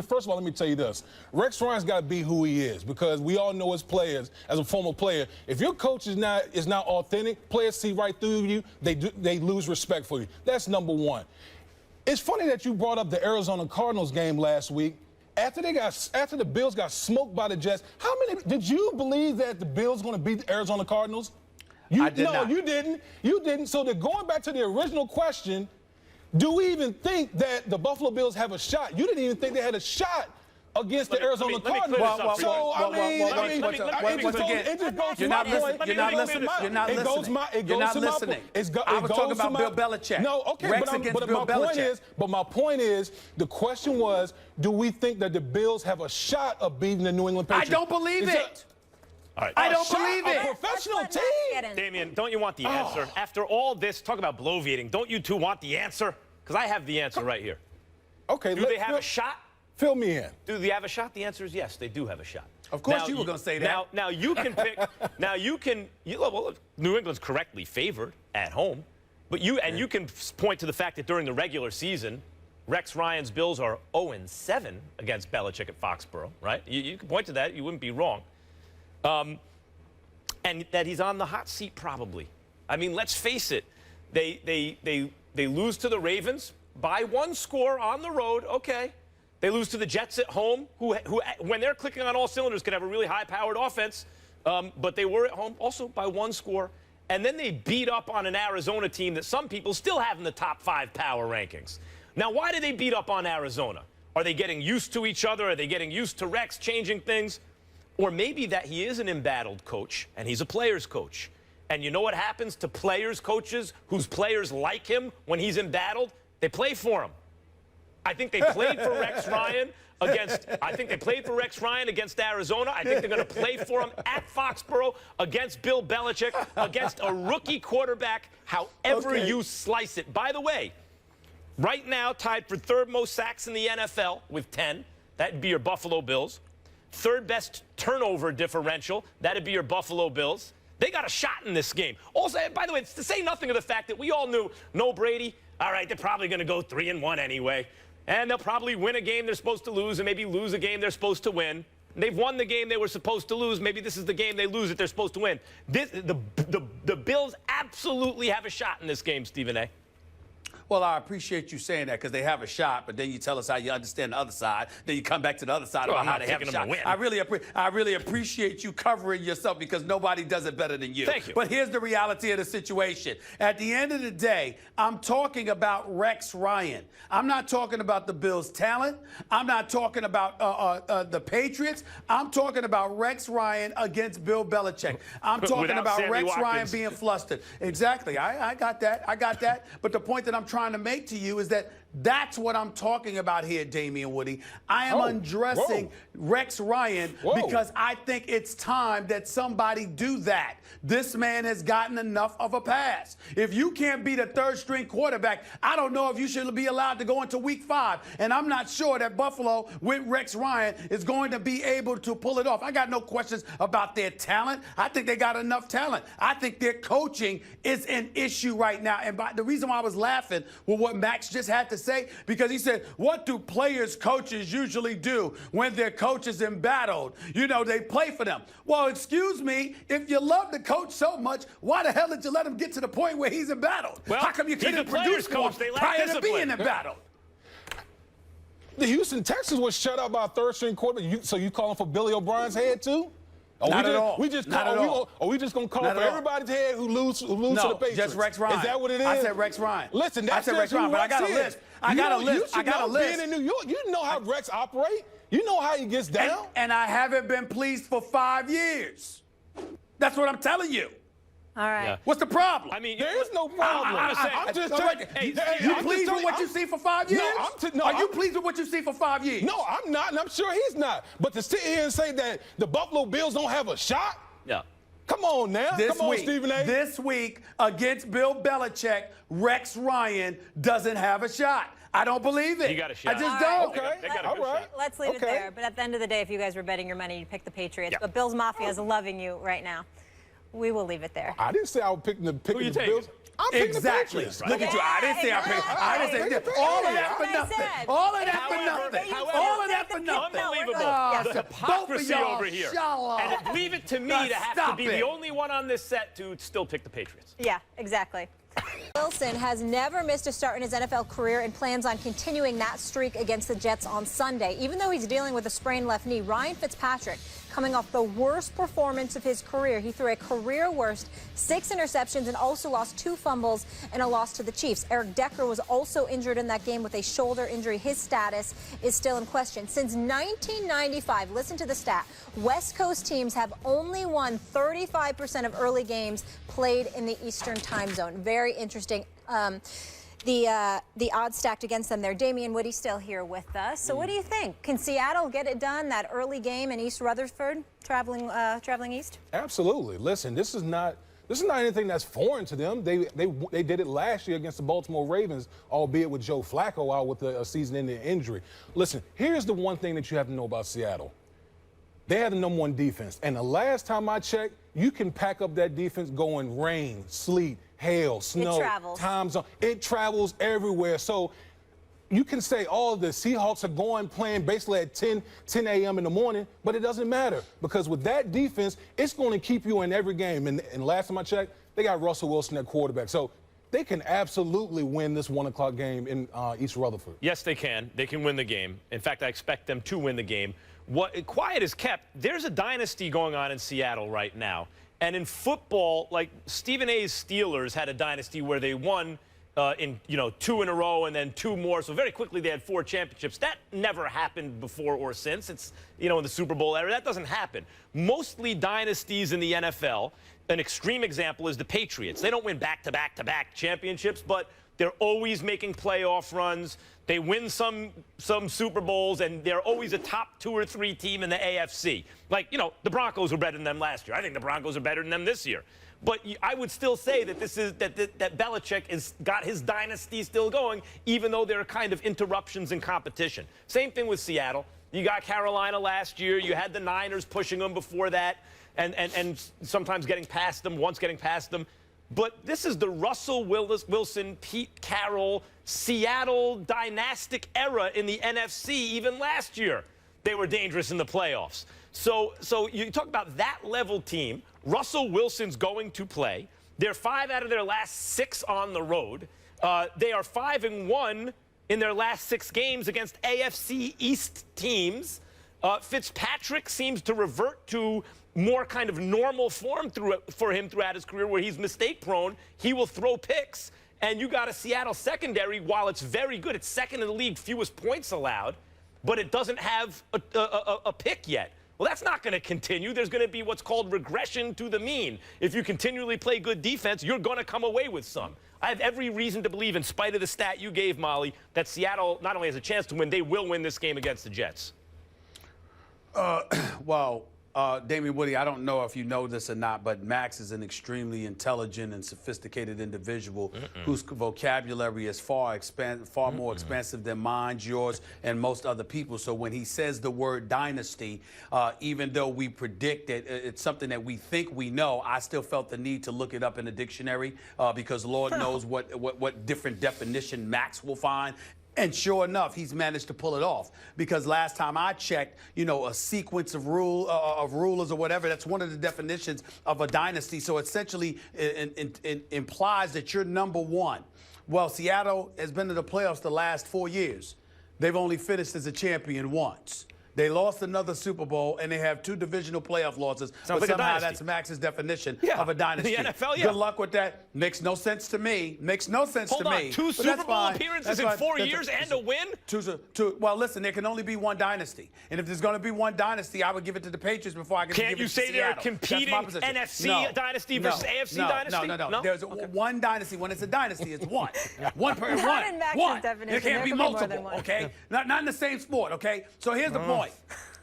first of all, let me tell you this. Rex Ryan's got to be who he is, because we all know as players, as a former player, if your coach is not authentic, players see right through you, they lose respect for you. That's number one. It's funny that you brought up the Arizona Cardinals game last week. After the Bills got smoked by the Jets, did you believe that the Bills going to beat the Arizona Cardinals? I did not. No, you didn't. You didn't. So going back to the original question, do we even think that the Buffalo Bills have a shot? You didn't even think they had a shot against the Arizona Cardinals. You're not listening. I was talking about Bill Belichick. No, okay, Rex against Bill Belichick. But my point is, the question was, do we think that the Bills have a shot of beating the New England Patriots? I don't believe it. All right. I don't believe it. A professional team. Damian, don't you want the answer? After all this, talk about bloviating, don't you two want the answer? Because I have the answer right here. Okay. Do they have a shot? Fill me in. Do they have a shot? The answer is yes, they do have a shot. Of course you were going to say that. Now you can pick. Well, New England's correctly favored at home, but you can point to the fact that during the regular season, Rex Ryan's Bills are 0-7 against Belichick at Foxborough, right? You can point to that. You wouldn't be wrong. And that he's on the hot seat probably. I mean, let's face it. They lose to the Ravens by one score on the road. Okay. They lose to the Jets at home, who when they're clicking on all cylinders, can have a really high-powered offense. But they were at home also by one score. And then they beat up on an Arizona team that some people still have in the top 5 power rankings. Now, why did they beat up on Arizona? Are they getting used to each other? Are they getting used to Rex changing things? Or maybe that he is an embattled coach, and he's a player's coach. And you know what happens to players' coaches whose players like him when he's embattled? They play for him. I think they played for Rex Ryan against Arizona. I think they're going to play for him at Foxborough against Bill Belichick, against a rookie quarterback, however you slice it. By the way, right now tied for third most sacks in the NFL with 10. That'd be your Buffalo Bills. Third best turnover differential. That'd be your Buffalo Bills. They got a shot in this game. Also, by the way, it's to say nothing of the fact that we all knew no Brady. All right, they're probably going to go 3-1 anyway. And they'll probably win a game they're supposed to lose and maybe lose a game they're supposed to win. They've won the game they were supposed to lose. Maybe this is the game they lose that they're supposed to win. The Bills absolutely have a shot in this game, Stephen A. Well, I appreciate you saying that because they have a shot, but then you tell us how you understand the other side. Then you come back to the other side about how they have a shot. I really appreciate you covering yourself because nobody does it better than you. Thank you. But here's the reality of the situation. At the end of the day, I'm talking about Rex Ryan. I'm not talking about the Bills' talent. I'm not talking about the Patriots. I'm talking about Rex Ryan against Bill Belichick. I'm talking about Sammy Rex Watkins. Ryan being flustered. Exactly. I got that. But the point that I'm trying to make to you is that That's what I'm talking about here, Damian Woody. I am undressing Rex Ryan because I think it's time that somebody do that. This man has gotten enough of a pass. If you can't beat a third-string quarterback, I don't know if you should be allowed to go into Week 5. And I'm not sure that Buffalo with Rex Ryan is going to be able to pull it off. I got no questions about their talent. I think they got enough talent. I think their coaching is an issue right now. And the reason why I was laughing with what Max just had to say, because he said, what do players, coaches usually do when their coach is embattled? You know, they play for them. Well, excuse me, if you love the coach so much, why the hell did you let him get to the point where he's embattled? Well, how come you couldn't produce more prior to being embattled? The Houston Texans was shut out by a third-string quarterback. So you calling for Billy O'Brien's head too? Not at all. Are we just going to call for everybody's head who lose to the Patriots? Just Rex Ryan. Is that what it is? I said Rex Ryan. Listen, that's I said Rex Ryan, but I got a list. I got a list. Being in New York, you know how Rex operate. You know how he gets down. And I haven't been pleased for 5 years. That's what I'm telling you. All right. Yeah. What's the problem? I mean, there is no problem. I'm just telling you. You pleased with what you see for 5 years? Are you pleased with what you see for 5 years? No, I'm not, and I'm sure he's not. But to sit here and say that the Buffalo Bills don't have a shot? Yeah. Come on now. Come on, Stephen A. This week, against Bill Belichick, Rex Ryan doesn't have a shot. I don't believe it. You got a shot. I just don't. Okay. They got a good shot. Let's leave it there. But at the end of the day, if you guys were betting your money, you'd pick the Patriots. Yeah. But Bills Mafia is loving you right now. We will leave it there. I didn't say I would pick the Bills. I'm picking the Patriots. Look at you. I didn't say I didn't say all of that for nothing. All of that for nothing. All of that for nothing. Unbelievable. The hypocrisy over here. And leave it to me to have to be the only one on this set to still pick the Patriots. Yeah, exactly. Wilson has never missed a start in his NFL career and plans on continuing that streak against the Jets on Sunday. Even though he's dealing with a sprained left knee, Ryan Fitzpatrick, coming off the worst performance of his career. He threw a career-worst 6 interceptions and also lost 2 fumbles and a loss to the Chiefs. Eric Decker was also injured in that game with a shoulder injury. His status is still in question. Since 1995, listen to the stat, West Coast teams have only won 35% of early games played in the Eastern time zone. Very interesting. The odds stacked against them there. Damian Woody still here with us. So what do you think? Can Seattle get it done, that early game in East Rutherford, traveling east? Absolutely. Listen, this is not anything that's foreign to them. They did it last year against the Baltimore Ravens, albeit with Joe Flacco out with a season-ending injury. Listen, here's the one thing that you have to know about Seattle. They have the #1 defense, and the last time I checked, you can pack up that defense going rain, sleet, hail, snow, time zone. It travels everywhere. So you can say, oh, the Seahawks are playing basically at 10 a.m. in the morning, but it doesn't matter because with that defense, it's going to keep you in every game. And last time I checked, they got Russell Wilson at quarterback. So they can absolutely win this 1 o'clock game in East Rutherford. Yes, they can. They can win the game. In fact, I expect them to win the game. What quiet is kept, there's a dynasty going on in Seattle right now. And in football, like Stephen A's Steelers had a dynasty where they won in 2 in a row and then 2 more. So very quickly they had 4 championships. That never happened before or since. It's, in the Super Bowl era. That doesn't happen. Mostly dynasties in the NFL. An extreme example is the Patriots. They don't win back-to-back-to-back championships, but they're always making playoff runs. They win some Super Bowls, and they're always a top 2 or 3 team in the AFC. Like, the Broncos were better than them last year. I think the Broncos are better than them this year. But I would still say that that Belichick has got his dynasty still going, even though there are kind of interruptions in competition. Same thing with Seattle. You got Carolina last year. You had the Niners pushing them before that, and sometimes getting past them, once getting past them. But this is the Russell Wilson, Pete Carroll, Seattle dynastic era in the NFC. Even last year, they were dangerous in the playoffs. So you talk about that level team. Russell Wilson's going to play. They're 5 out of their last 6 on the road. They are 5-1 in their last 6 games against AFC East teams. Fitzpatrick seems to revert to more kind of normal form for him throughout his career where he's mistake-prone. He will throw picks. And you got a Seattle secondary, while it's very good, it's second in the league, fewest points allowed, but it doesn't have a pick yet. Well, that's not going to continue. There's going to be what's called regression to the mean. If you continually play good defense, you're going to come away with some. I have every reason to believe, in spite of the stat you gave, Molly, that Seattle not only has a chance to win, they will win this game against the Jets. Damian Woody, I don't know if you know this or not, but Max is an extremely intelligent and sophisticated individual whose vocabulary is far more expansive than mine, yours, and most other people. So when he says the word dynasty, even though we predict that it's something that we think we know, I still felt the need to look it up in the dictionary because Lord knows what different definition Max will find. And sure enough, he's managed to pull it off. Because last time I checked, a sequence of rulers or whatever, that's one of the definitions of a dynasty. So essentially, it implies that you're number one. Well, Seattle has been in the playoffs the last 4 years. They've only finished as a champion once. They lost another Super Bowl, and they have 2 divisional playoff losses. Sounds but like somehow that's Max's definition of a dynasty. The NFL, Good luck with that. Makes no sense to me. Makes no sense to me. Hold on, 2 Super Bowl appearances in 4 years and a win? Well, listen, there can only be one dynasty. And if there's going to be one dynasty, I would give it to the Patriots before I can give it to Seattle. Can't you say they're a competing NFC dynasty versus AFC dynasty? No. There's one dynasty. When it's a dynasty, it's one. One. in Max's definition. There can't be multiple, okay? Not in the same sport, okay? So here's the point.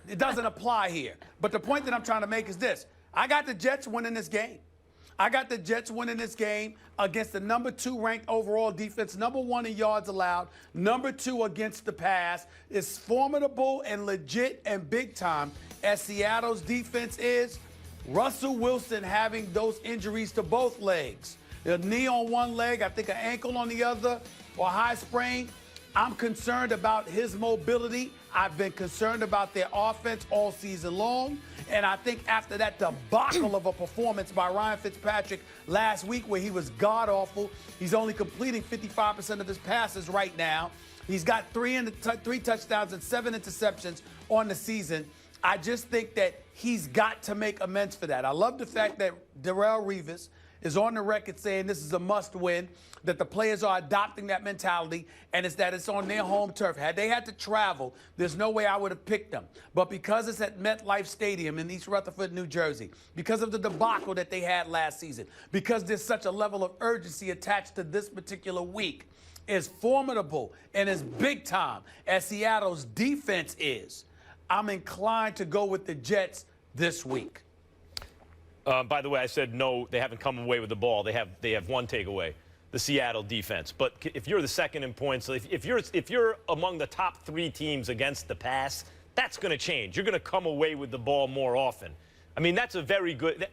It doesn't apply here. But the point that I'm trying to make is this. I got the Jets winning this game. I got the Jets winning this game against the number 2 ranked overall defense, number 1 in yards allowed, number 2 against the pass. It's formidable and legit and big time as Seattle's defense is. Russell Wilson having those injuries to both legs. A knee on one leg, I think an ankle on the other, or a high sprain. I'm concerned about his mobility. I've been concerned about their offense all season long. And I think after that debacle of a performance by Ryan Fitzpatrick last week where he was god-awful, he's only completing 55% of his passes right now. He's got 3 touchdowns and 7 interceptions on the season. I just think that he's got to make amends for that. I love the fact that Darrelle Revis is on the record saying this is a must-win, that the players are adopting that mentality, and it's on their home turf. Had they had to travel, there's no way I would have picked them. But because it's at MetLife Stadium in East Rutherford, New Jersey, because of the debacle that they had last season, because there's such a level of urgency attached to this particular week, as formidable and as big time as Seattle's defense is, I'm inclined to go with the Jets this week. By the way, I said no, they haven't come away with the ball. They have one takeaway, the Seattle defense. But if you're the second in points, if you're among the top 3 teams against the pass, that's going to change. You're going to come away with the ball more often. I mean, that's a very good.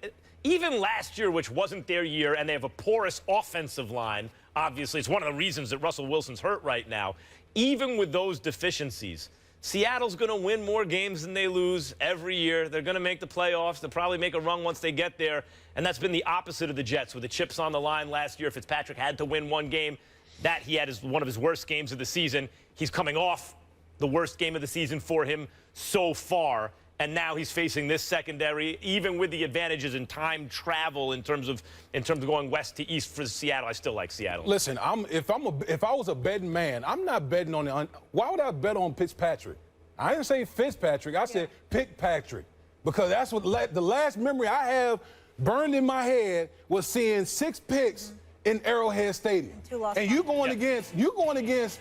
Even last year, which wasn't their year, and they have a porous offensive line. Obviously, it's one of the reasons that Russell Wilson's hurt right now. Even with those deficiencies, Seattle's going to win more games than they lose every year. They're going to make the playoffs. They'll probably make a run once they get there. And that's been the opposite of the Jets with the chips on the line last year. Fitzpatrick had to win one game. That he had one of his worst games of the season. He's coming off the worst game of the season for him so far. And now he's facing this secondary, even with the advantages in time travel in terms of going west to east for Seattle. I still like Seattle. Listen, if I was a betting man, I'm not betting on the. Why would I bet on Fitzpatrick? I didn't say Fitzpatrick. I said Pickpatrick, because that's what the last memory I have burned in my head was seeing 6 picks in Arrowhead Stadium. And you're going against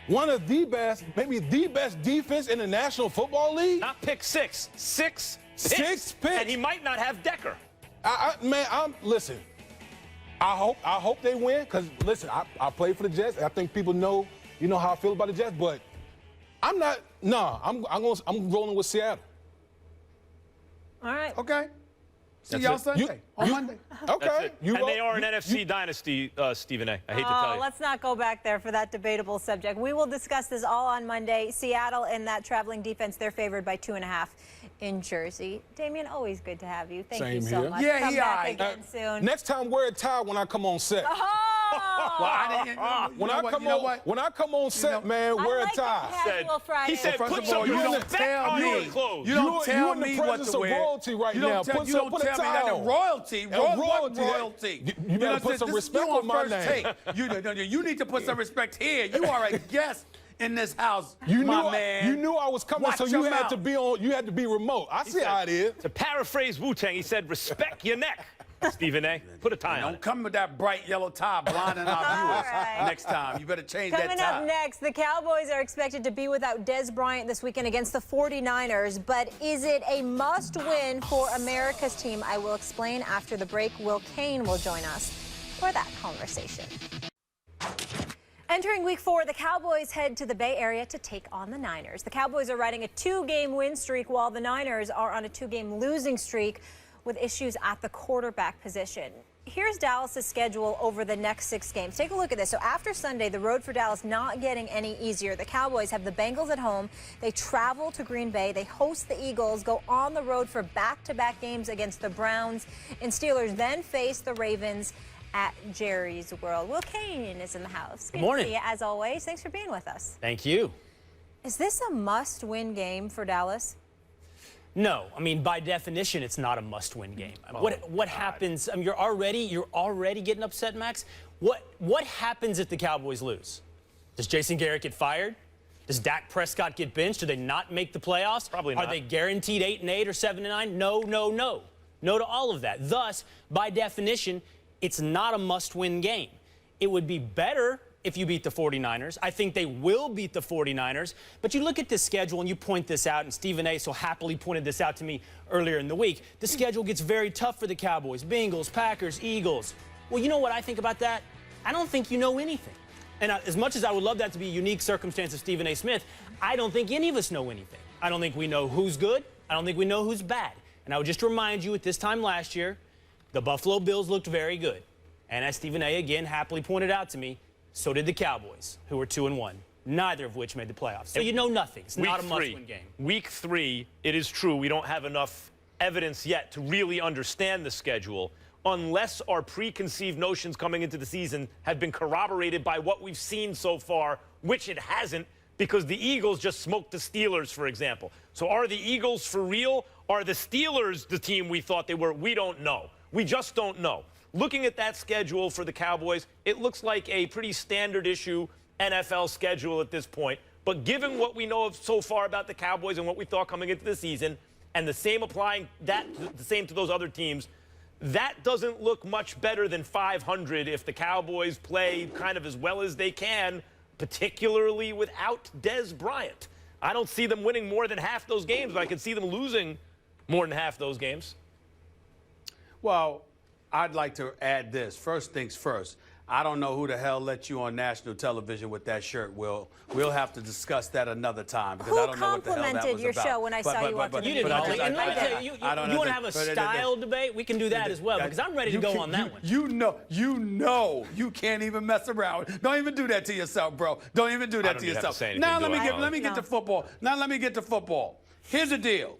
one of the best, maybe the best defense in the National Football League. Not pick 6. 6 picks. 6 picks. And he might not have Decker. Listen, I hope they win, because, listen, I play for the Jets. I think people know how I feel about the Jets, but I'm rolling with Seattle. All right. Okay. See y'all Sunday on Monday. Okay. They are an NFC dynasty, Stephen A. I hate to tell you. Let's not go back there for that debatable subject. We will discuss this all on Monday. Seattle and that traveling defense, they're favored by 2.5 in Jersey. Damian, always good to have you. Thank you so much. Yeah, Come back again soon. Next time, wear a tie when I come on set. When I come on set, man, wear a tie. He said, put some respect on your clothes. You don't tell me what to wear. Royalty right now. You don't tell me that. Royalty. Royalty. You better put some respect on my name. You need to put some respect here. You are a guest in this house, You man. knew I was coming, Watch so you your had mouth. to be on. You had to be remote. I see how it is. To paraphrase Wu-Tang, he said, respect your neck, Stephen A. Put a tie on Don't it. come with that bright yellow tie blinding our viewers right. next time. You better change that Coming tie. up next, the Cowboys are expected to be without Dez Bryant this weekend against the 49ers. But is it a must-win for America's team? I will explain after the break. Will Kane will join us for that conversation. Entering week 4, the Cowboys head to the Bay Area to take on the Niners. The Cowboys are riding a 2-game win streak while the Niners are on a 2-game losing streak with issues at the quarterback position. Here's Dallas' schedule over the next 6 games. Take a look at this. So after Sunday, the road for Dallas not getting any easier. The Cowboys have the Bengals at home. They travel to Green Bay. They host the Eagles, go on the road for back-to-back games against the Browns and Steelers, then face the Ravens at Jerry's World. Will Kane is in the house. Good morning. To see you, as always. Thanks for being with us. Thank you. Is this a must-win game for Dallas? No, I mean by definition, it's not a must-win game. What happens? I mean, you're already getting upset, Max. What happens if the Cowboys lose? Does Jason Garrett get fired? Does Dak Prescott get benched? Do they not make the playoffs? Probably not. Are they guaranteed 8-8 or 7-9? No, no, no. No to all of that. Thus, by definition, it's not a must-win game. It would be better if you beat the 49ers. I think they will beat the 49ers. But you look at this schedule and you point this out, and Stephen A. so happily pointed this out to me earlier in the week. The schedule gets very tough for the Cowboys. Bengals, Packers, Eagles. Well, you know what I think about that? I don't think you know anything. And as much as I would love that to be a unique circumstance of Stephen A. Smith, I don't think any of us know anything. I don't think we know who's good. I don't think we know who's bad. And I would just remind you, at this time last year, the Buffalo Bills looked very good. And as Stephen A. again happily pointed out to me, so did the Cowboys, who were 2-1, neither of which made the playoffs. So you know nothing. It's not a must-win game. Week 3, it is true, we don't have enough evidence yet to really understand the schedule unless our preconceived notions coming into the season have been corroborated by what we've seen so far, which it hasn't, because the Eagles just smoked the Steelers, for example. So are the Eagles for real? Are the Steelers the team we thought they were? We don't know. We just don't know. Looking at that schedule for the Cowboys, it looks like a pretty standard issue NFL schedule at this point. But given what we know of so far about the Cowboys and what we thought coming into the season, and the same applying that the same to those other teams, that doesn't look much better than 500 if the Cowboys play kind of as well as they can, particularly without Dez Bryant. I don't see them winning more than half those games, but I can see them losing more than half those games. Well, I'd like to add this. First things first. I don't know who the hell let you on national television with that shirt, Will. We'll have to discuss that another time because Who I don't know what the hell that was complimented your about. show when I saw you watching the You didn't, Ollie. And let me tell you, you want to have a style debate? We can do that as well, because I'm ready to go on that one. You know, you can't even mess around. Don't even do that to yourself, bro. Don't even do that to yourself. Now let me get to football. Now let me get to football. Here's the deal.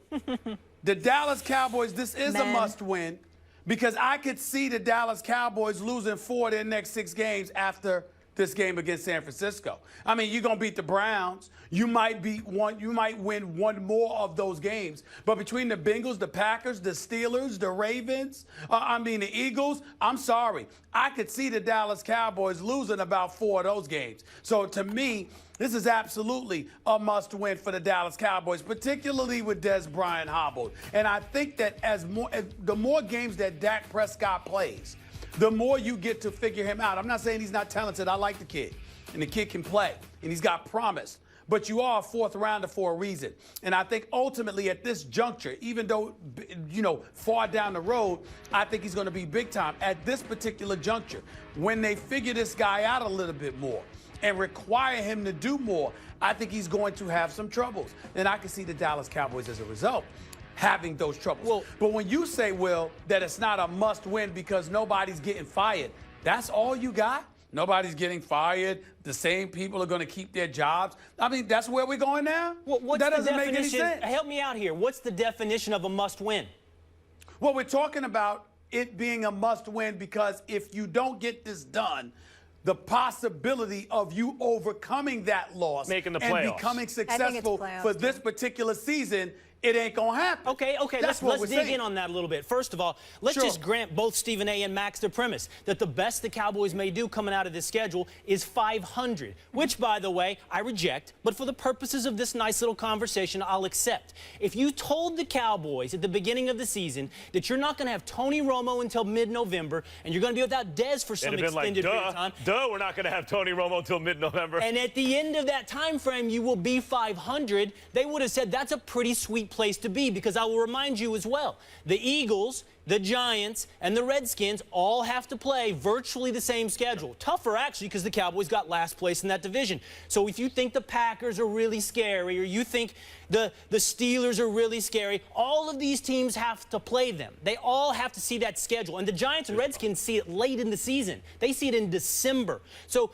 The Dallas Cowboys, this is a must-win. Because I could see the Dallas Cowboys losing 4 of their next 6 games after this game against San Francisco. I mean, you're gonna beat the Browns. You might win one more of those games. But between the Bengals, the Packers, the Steelers, the Ravens, the Eagles, I'm sorry. I could see the Dallas Cowboys losing about 4 of those games. So to me, this is absolutely a must-win for the Dallas Cowboys, particularly with Dez Bryant hobbled. And I think that the more games that Dak Prescott plays, the more you get to figure him out. I'm not saying he's not talented. I like the kid, and the kid can play, and he's got promise. But you are a 4th rounder for a reason. And I think ultimately at this juncture, even though, far down the road, I think he's going to be big time. At this particular juncture, when they figure this guy out a little bit more, and require him to do more, I think he's going to have some troubles. And I can see the Dallas Cowboys as a result having those troubles. But when you say, Will, that it's not a must-win because nobody's getting fired, that's all you got? Nobody's getting fired. The same people are going to keep their jobs. I mean, that's where we're going now? That doesn't make any sense. Help me out here. What's the definition of a must-win? Well, we're talking about it being a must-win because if you don't get this done, the possibility of you overcoming that loss Making the and playoffs. becoming successful for this particular season it ain't going to happen. Okay, That's let's what dig saying. in on that a little bit. First of all, let's just grant both Stephen A. and Max the premise that the best the Cowboys may do coming out of this schedule is 500, which, by the way, I reject, but for the purposes of this nice little conversation, I'll accept. If you told the Cowboys at the beginning of the season that you're not going to have Tony Romo until mid-November and you're going to be without Dez for some extended period of time. We're not going to have Tony Romo until mid-November. And at the end of that time frame, you will be 500. They would have said that's a pretty sweet place to be, because I will remind you as well, the Eagles, the Giants, and the Redskins all have to play virtually the same schedule. Tougher, actually, because the Cowboys got last place in that division. So if you think the Packers are really scary, or you think the Steelers are really scary, all of these teams have to play them. They all have to see that schedule. And the Giants and Redskins see it late in the season. They see it in December. So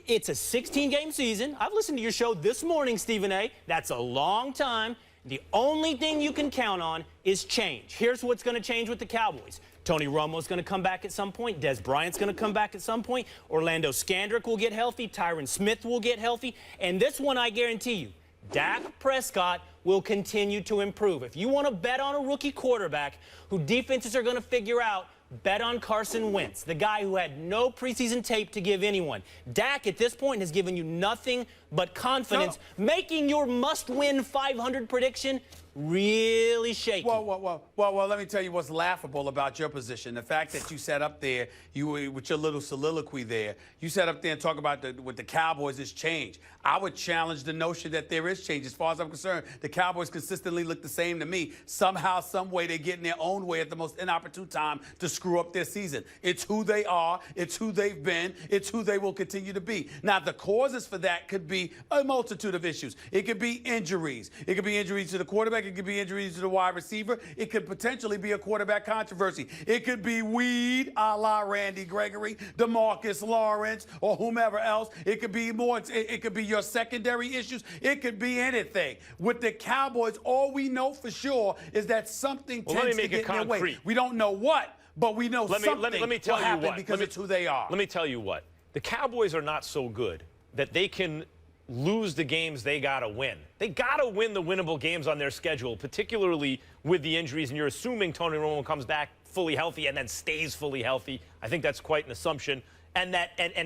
it's a 16-game season. I've listened to your show this morning, Stephen A. That's a long time. The only thing you can count on is change. Here's what's going to change with the Cowboys. Tony Romo's going to come back at some point. Dez Bryant's going to come back at some point. Orlando Scandrick will get healthy. Tyron Smith will get healthy. And this one, I guarantee you, Dak Prescott will continue to improve. If you want to bet on a rookie quarterback who defenses are going to figure out, bet on Carson Wentz, the guy who had no preseason tape to give anyone. Dak, at this point, has given you nothing but confidence, making your must-win 500 prediction really shaky. Well, let me tell you what's laughable about your position. The fact that you sat up there, with your little soliloquy there, you sat up there and talk about with the Cowboys is change. I would challenge the notion that there is change. As far as I'm concerned, the Cowboys consistently look the same to me. Somehow, some way, they get in their own way at the most inopportune time to screw up their season. It's who they are. It's who they've been. It's who they will continue to be. Now, the causes for that could be a multitude of issues. It could be injuries. It could be injuries to the quarterback. It could be injuries to the wide receiver. It could potentially be a quarterback controversy. It could be weed, a la Randy Gregory, DeMarcus Lawrence, or whomever else. It could be more. It could be your secondary issues. It could be anything. With the Cowboys, all we know for sure is that something tends to get in their way. We don't know what, but we know something will happen because it's who they are. Let me tell you what. The Cowboys are not so good that they can lose the games they got to win. They got to win the winnable games on their schedule, particularly with the injuries, and you're assuming Tony Romo comes back fully healthy and then stays fully healthy. I think that's quite an assumption. And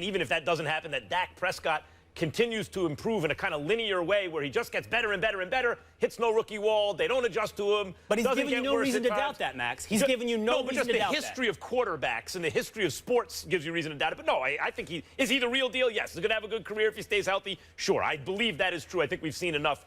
even if that doesn't happen, that Dak Prescott continues to improve in a kind of linear way where he just gets better and better and better, hits no rookie wall, they don't adjust to him. But he's giving you no reason to doubt that, Max. He's giving you no reason to doubt that. The history of quarterbacks and the history of sports gives you reason to doubt it. But no, I think is he the real deal? Yes. He's going to have a good career if he stays healthy? Sure. I believe that is true. I think we've seen enough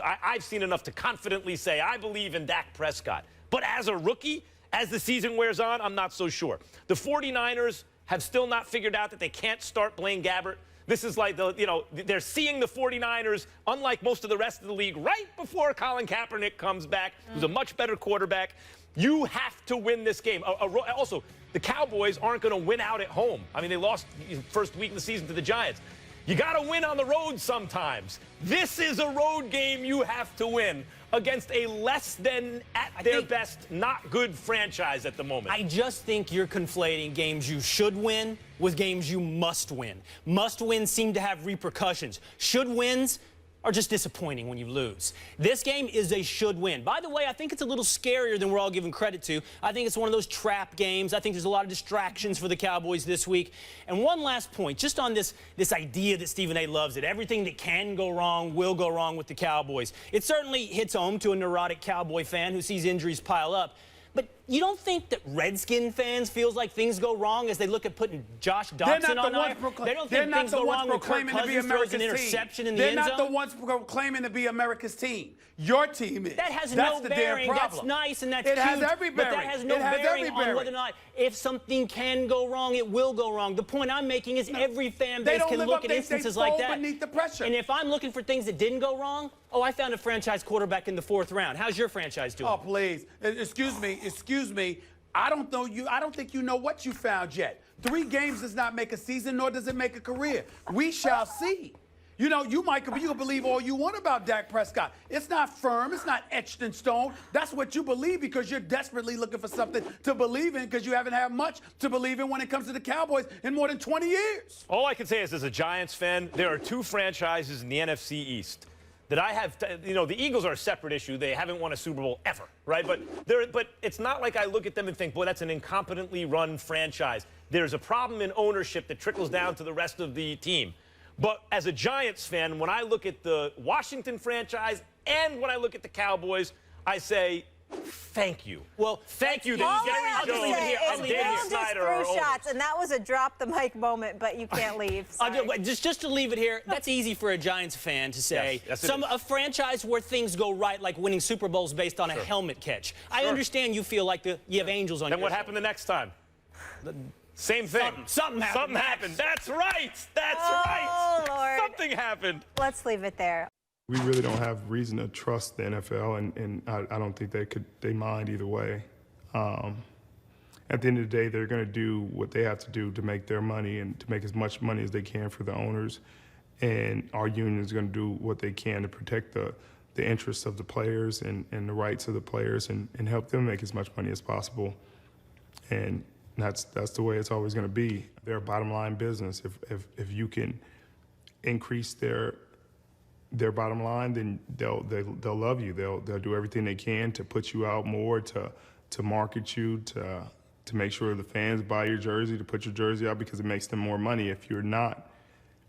I've seen enough to confidently say I believe in Dak Prescott. But as a rookie, as the season wears on, I'm not so sure. The 49ers have still not figured out that they can't start Blaine Gabbert. This is like, they're seeing the 49ers, unlike most of the rest of the league, right before Colin Kaepernick comes back, who's a much better quarterback. You have to win this game. Also, the Cowboys aren't going to win out at home. I mean, they lost the first week of the season to the Giants. You got to win on the road sometimes. This is a road game you have to win against a less than, at their best, not good franchise at the moment. I just think you're conflating games you should win with games you must win. Must wins seem to have repercussions. Should wins are just disappointing when you lose. This game is a should win. By the way, I think it's a little scarier than we're all giving credit to. I think it's one of those trap games. I think there's a lot of distractions for the Cowboys this week. And one last point, just on this idea that Stephen A. loves, that everything that can go wrong will go wrong with the Cowboys. It certainly hits home to a neurotic Cowboy fan who sees injuries pile up. But you don't think that Redskin fans feels like things go wrong as they look at putting Josh Dobson on IR? They don't think things go wrong when Kirk Cousins throws an interception in the end zone? They're not the ones proclaiming to be America's team. Your team is. That has no bearing. That's nice and that's cute. It has every bearing. But that has no bearing on whether or not if something can go wrong, it will go wrong. The point I'm making is every fan base can look at instances like that. Beneath the pressure. And if I'm looking for things that didn't go wrong, I found a franchise quarterback in the 4th round. How's your franchise doing? Oh, please. Excuse me. I don't think you know what you found yet. 3 games does not make a season, nor does it make a career. We shall see. You can believe all you want about Dak Prescott. It's not firm. It's not etched in stone. That's what you believe because you're desperately looking for something to believe in because you haven't had much to believe in when it comes to the Cowboys in more than 20 years. All I can say is, as a Giants fan, there are 2 franchises in the NFC East that I have, the Eagles are a separate issue. They haven't won a Super Bowl ever, right? But it's not like I look at them and think, boy, that's an incompetently run franchise. There's a problem in ownership that trickles down to the rest of the team. But as a Giants fan, when I look at the Washington franchise and when I look at the Cowboys, I say, thank you. Well, thank you. All Gary I have to Jones say and is Daniel Will just Snyder threw are shots, and that was a drop the mic moment, but you can't leave. Sorry. Just to leave it here, that's easy for a Giants fan to say. Yes, a franchise where things go right, like winning Super Bowls based on a helmet catch. I understand you feel like you have angels on your Then what shoulder. happened the next time? Same thing. Something happened. Something happened. That's right. That's Oh, right. Lord. Something happened. Let's leave it there. We really don't have reason to trust the NFL, and I don't think they mind either way. At the end of the day, they're going to do what they have to do to make their money and to make as much money as they can for the owners. And our union is going to do what they can to protect the interests of the players and the rights of the players and help them make as much money as possible. And that's the way it's always going to be. They're a bottom line business. If you can increase their bottom line, then they'll love you. They'll do everything they can to put you out more, to market you, to make sure the fans buy your jersey, to put your jersey out because it makes them more money. If you're not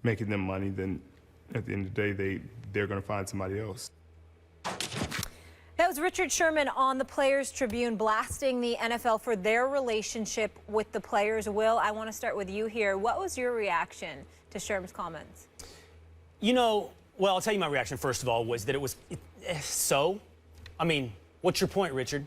making them money, then at the end of the day, they're going to find somebody else. That was Richard Sherman on the Players Tribune blasting the NFL for their relationship with the players. Will, I want to start with you here. What was your reaction to Sherman's comments? Well, I'll tell you my reaction, first of all, was that it was so. I mean, what's your point, Richard?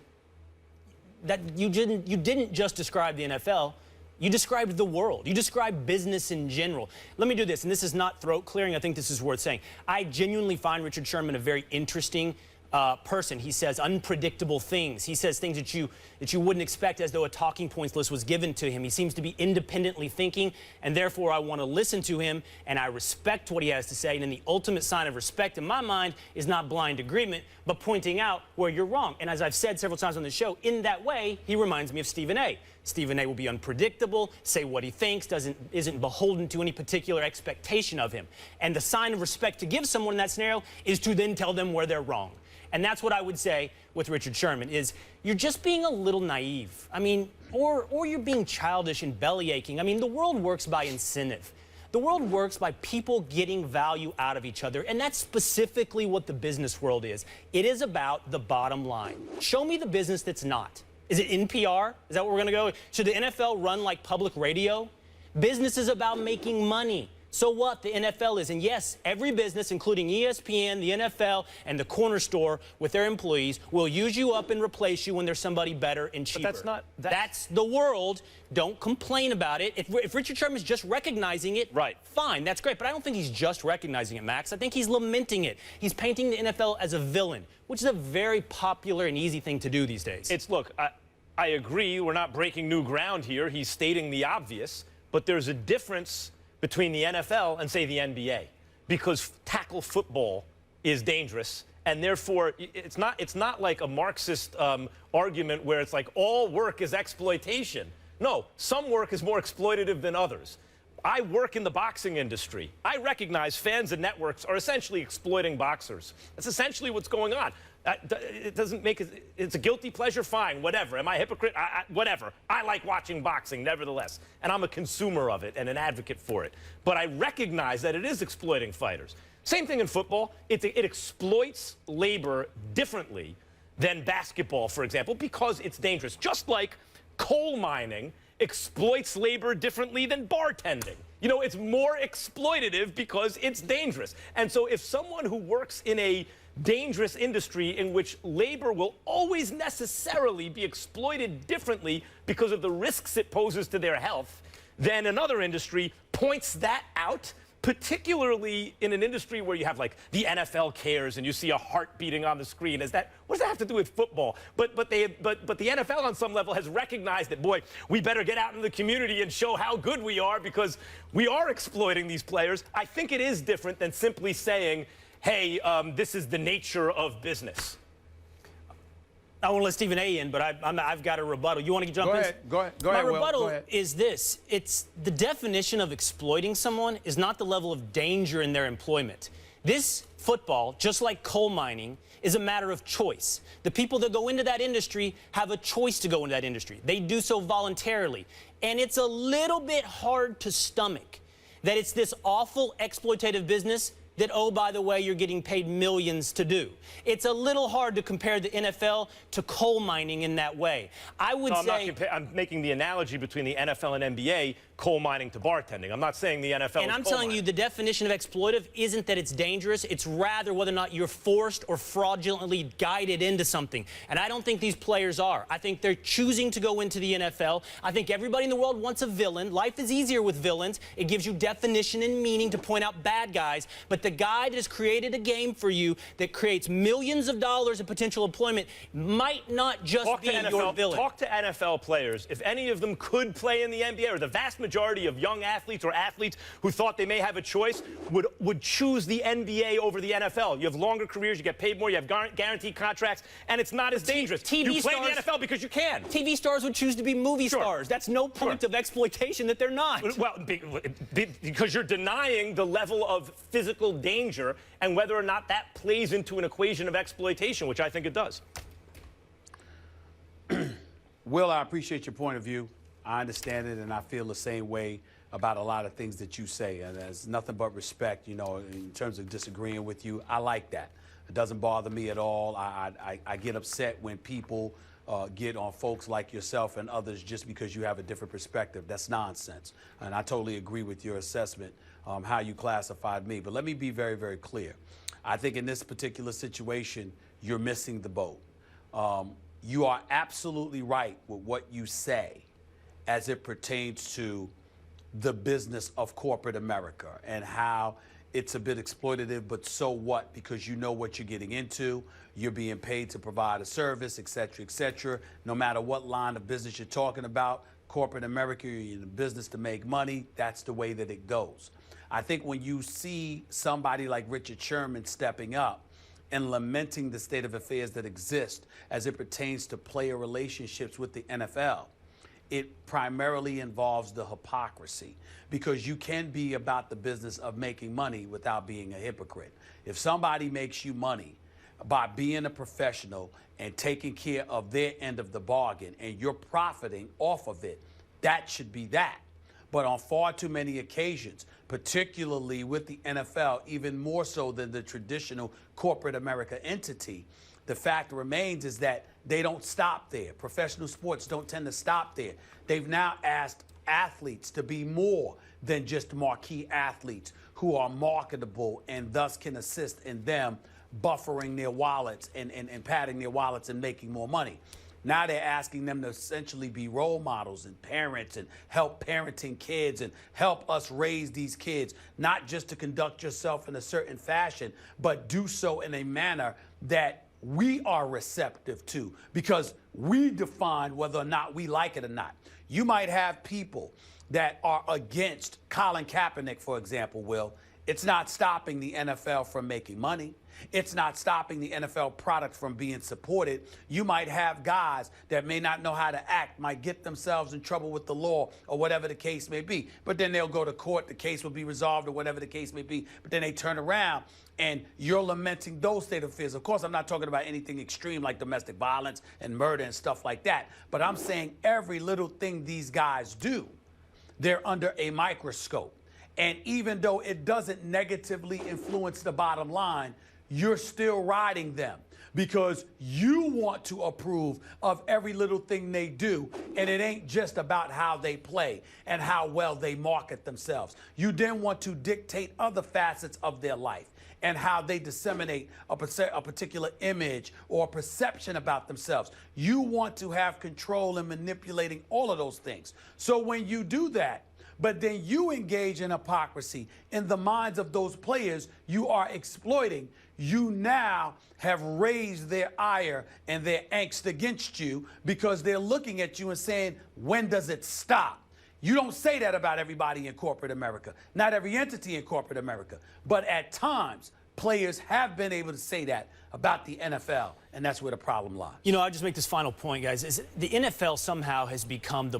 That you didn't just describe the NFL. You described the world. You described business in general. Let me do this, and this is not throat clearing. I think this is worth saying. I genuinely find Richard Sherman a very interesting person. He says unpredictable things. He says things that you wouldn't expect, as though a talking points list was given to him. He seems to be independently thinking, and therefore I want to listen to him, and I respect what he has to say. And then the ultimate sign of respect in my mind is not blind agreement, but pointing out where you're wrong. And as I've said several times on the show, in that way, he reminds me of Stephen A. Stephen A. will be unpredictable, say what he thinks, isn't beholden to any particular expectation of him. And the sign of respect to give someone in that scenario is to then tell them where they're wrong. And that's what I would say with Richard Sherman is you're just being a little naive. I mean, or you're being childish and bellyaching. I mean, the world works by incentive. The world works by people getting value out of each other, and that's specifically what the business world is. It is about the bottom line. Show me the business that's not. Is it NPR? Is that where we're going to go? Should the NFL run like public radio? Business is about making money. So what? The NFL is. And yes, every business, including ESPN, the NFL, and the corner store with their employees, will use you up and replace you when there's somebody better and cheaper. But that's the world. Don't complain about it. If Richard Sherman is just recognizing it, right, fine, that's great. But I don't think he's just recognizing it, Max. I think he's lamenting it. He's painting the NFL as a villain, which is a very popular and easy thing to do these days. Look, I agree. We're not breaking new ground here. He's stating the obvious. But there's a difference between the NFL and, say, the NBA, because tackle football is dangerous, and therefore it's not like a Marxist argument where it's like all work is exploitation. No, some work is more exploitative than others. I work in the boxing industry. I recognize fans and networks are essentially exploiting boxers. That's essentially what's going on. It doesn't make it, it's a guilty pleasure, fine, whatever. Am I a hypocrite? Whatever. I like watching boxing, nevertheless. And I'm a consumer of it and an advocate for it. But I recognize that it is exploiting fighters. Same thing in football. It exploits labor differently than basketball, for example, because it's dangerous. Just like coal mining exploits labor differently than bartending. You know, it's more exploitative because it's dangerous. And so if someone who works in a dangerous industry in which labor will always necessarily be exploited differently because of the risks it poses to their health, then another industry points that out, particularly in an industry where you have like the NFL cares and you see a heart beating on the screen. What does that have to do with football? But the NFL on some level has recognized that, boy, we better get out in the community and show how good we are because we are exploiting these players. I think it is different than simply saying, hey, this is the nature of business. I won't let Stephen A. in, but I've got a rebuttal. You want to jump in? Go ahead. My Will. rebuttal Go ahead. is this. It's the definition of exploiting someone is not the level of danger in their employment. This football, just like coal mining, is a matter of choice. The people that go into that industry have a choice to go into that industry. They do so voluntarily. And it's a little bit hard to stomach that it's this awful exploitative business that, oh, by the way, you're getting paid millions to do. It's a little hard to compare the NFL to coal mining in that way. I would say... I'm making the analogy between the NFL and NBA, coal mining to bartending. I'm not saying the NFL And is I'm coal telling mining. you, the definition of exploitive isn't that it's dangerous. It's rather whether or not you're forced or fraudulently guided into something. And I don't think these players are. I think they're choosing to go into the NFL. I think everybody in the world wants a villain. Life is easier with villains. It gives you definition and meaning to point out bad guys. But the guy that has created a game for you that creates millions of dollars of potential employment might not just be your villain. Talk to NFL players. If any of them could play in the NBA, or the vast majority of young athletes or athletes who thought they may have a choice would choose the NBA over the NFL. You have longer careers, you get paid more, you have guaranteed contracts, and it's not as dangerous. You play in the NFL because you can. TV stars would choose to be movie stars. That's no point of exploitation that they're not. Well, because you're denying the level of physical danger and whether or not that plays into an equation of exploitation, which I think it does. Will, I appreciate your point of view. I understand it, and I feel the same way about a lot of things that you say. And there's nothing but respect, you know, in terms of disagreeing with you. I like that. It doesn't bother me at all. I get upset when people get on folks like yourself and others just because you have a different perspective. That's nonsense. And I totally agree with your assessment, how you classified me. But let me be very, very clear. I think in this particular situation, you're missing the boat. You are absolutely right with what you say as it pertains to the business of corporate America and how it's a bit exploitative, but so what? Because you know what you're getting into. You're being paid to provide a service, et cetera, et cetera. No matter what line of business you're talking about, corporate America, you're in the business to make money. That's the way that it goes. I think when you see somebody like Richard Sherman stepping up and lamenting the state of affairs that exist as it pertains to player relationships with the NFL, it primarily involves the hypocrisy, because you can be about the business of making money without being a hypocrite. If somebody makes you money by being a professional and taking care of their end of the bargain and you're profiting off of it, that should be that. But on far too many occasions, particularly with the NFL, even more so than the traditional corporate America entity, the fact remains is that they don't stop there. Professional sports don't tend to stop there. They've now asked athletes to be more than just marquee athletes who are marketable and thus can assist in them buffering their wallets and padding their wallets and making more money. Now they're asking them to essentially be role models and parents and help parenting kids and help us raise these kids, not just to conduct yourself in a certain fashion, but do so in a manner that we are receptive to, because we define whether or not we like it or not. You might have people that are against Colin Kaepernick, for example, Will. It's not stopping the NFL from making money. It's not stopping the NFL product from being supported. You might have guys that may not know how to act, might get themselves in trouble with the law or whatever the case may be. But then they'll go to court, the case will be resolved or whatever the case may be. But then they turn around and you're lamenting those state of affairs. Of course, I'm not talking about anything extreme like domestic violence and murder and stuff like that. But I'm saying every little thing these guys do, they're under a microscope. And even though it doesn't negatively influence the bottom line, you're still riding them because you want to approve of every little thing they do, and it ain't just about how they play and how well they market themselves. You then want to dictate other facets of their life and how they disseminate a particular image or perception about themselves. You want to have control in manipulating all of those things. So when you do that, but then you engage in hypocrisy in the minds of those players you are exploiting, you now have raised their ire and their angst against you because they're looking at you and saying, when does it stop? You don't say that about everybody in corporate America, not every entity in corporate America. But at times, players have been able to say that about the NFL, and that's where the problem lies. You know, I'll just make this final point, guys. Is the NFL somehow has become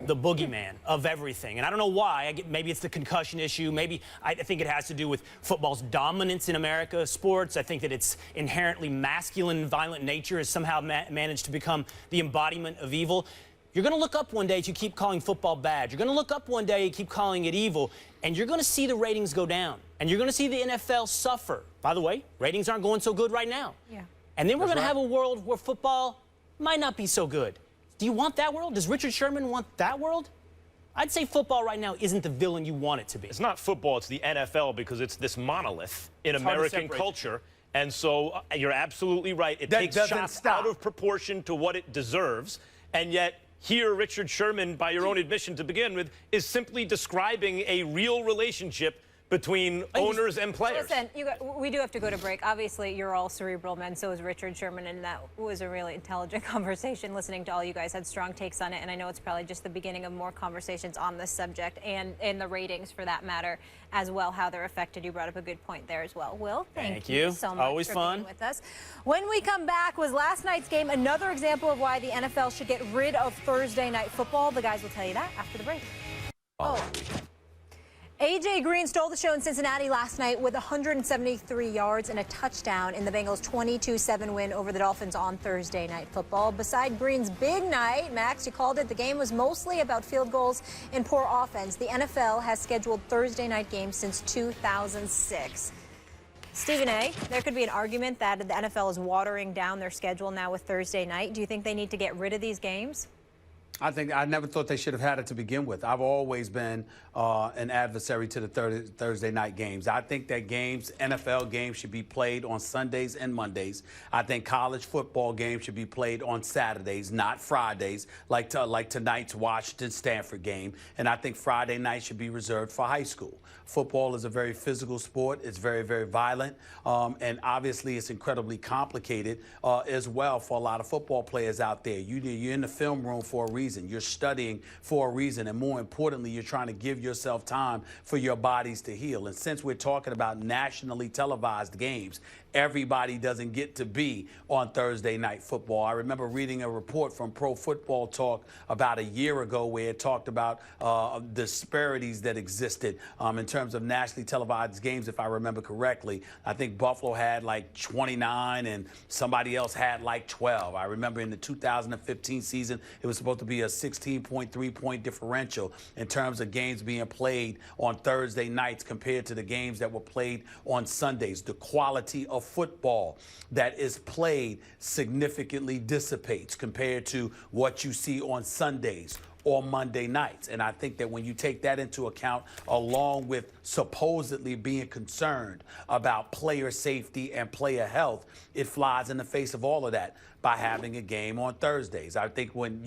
the boogeyman of everything. And I don't know why. Maybe it's the concussion issue. Maybe I think it has to do with football's dominance in America, sports. I think that its inherently masculine and violent nature has somehow managed to become the embodiment of evil. You're going to look up one day to keep calling football bad. You're going to look up one day and keep calling it evil, and you're going to see the ratings go down. And you're going to see the NFL suffer. By the way, ratings aren't going so good right now. Yeah. And then we're going to have a world where football might not be so good. Do you want that world? Does Richard Sherman want that world? I'd say football right now isn't the villain you want it to be. It's not football, it's the NFL, because it's this monolith in American culture. And so you're absolutely right. It takes shots out of proportion to what it deserves. And yet, here, Richard Sherman, by your own admission to begin with, is simply describing a real relationship between owners and players. Listen, we do have to go to break. Obviously, you're all cerebral men, so is Richard Sherman, and that was a really intelligent conversation. Listening to all you guys had strong takes on it, and I know it's probably just the beginning of more conversations on this subject and the ratings, for that matter, as well, how they're affected. You brought up a good point there as well. Will, thank you so much Always for fun. being with us. When we come back, was last night's game another example of why the NFL should get rid of Thursday night football? The guys will tell you that after the break. A.J. Green stole the show in Cincinnati last night with 173 yards and a touchdown in the Bengals' 22-7 win over the Dolphins on Thursday Night Football. Beside Green's big night, Max, you called it, the game was mostly about field goals and poor offense. The NFL has scheduled Thursday night games since 2006. Stephen A., there could be an argument that the NFL is watering down their schedule now with Thursday night. Do you think they need to get rid of these games? I never thought they should have had it to begin with. I've always been an adversary to the Thursday night games. I think that NFL games should be played on Sundays and Mondays. I think college football games should be played on Saturdays, not Fridays, like tonight's Washington-Stanford game. And I think Friday night should be reserved for high school. Football is a very physical sport. It's very, very violent. And obviously, it's incredibly complicated as well for a lot of football players out there. You're in the film room for a reason. You're studying for a reason. And more importantly, you're trying to give yourself time for your bodies to heal. And since we're talking about nationally televised games, everybody doesn't get to be on Thursday night football. I remember reading a report from Pro Football Talk about a year ago where it talked about disparities that existed in terms of nationally televised games, if I remember correctly. I think Buffalo had like 29 and somebody else had like 12. I remember in the 2015 season, it was supposed to be a 16.3-point differential in terms of games being played on Thursday nights compared to the games that were played on Sundays. The quality of football that is played significantly dissipates compared to what you see on Sundays or Monday nights. And I think that when you take that into account, along with supposedly being concerned about player safety and player health, it flies in the face of all of that by having a game on Thursdays. I think when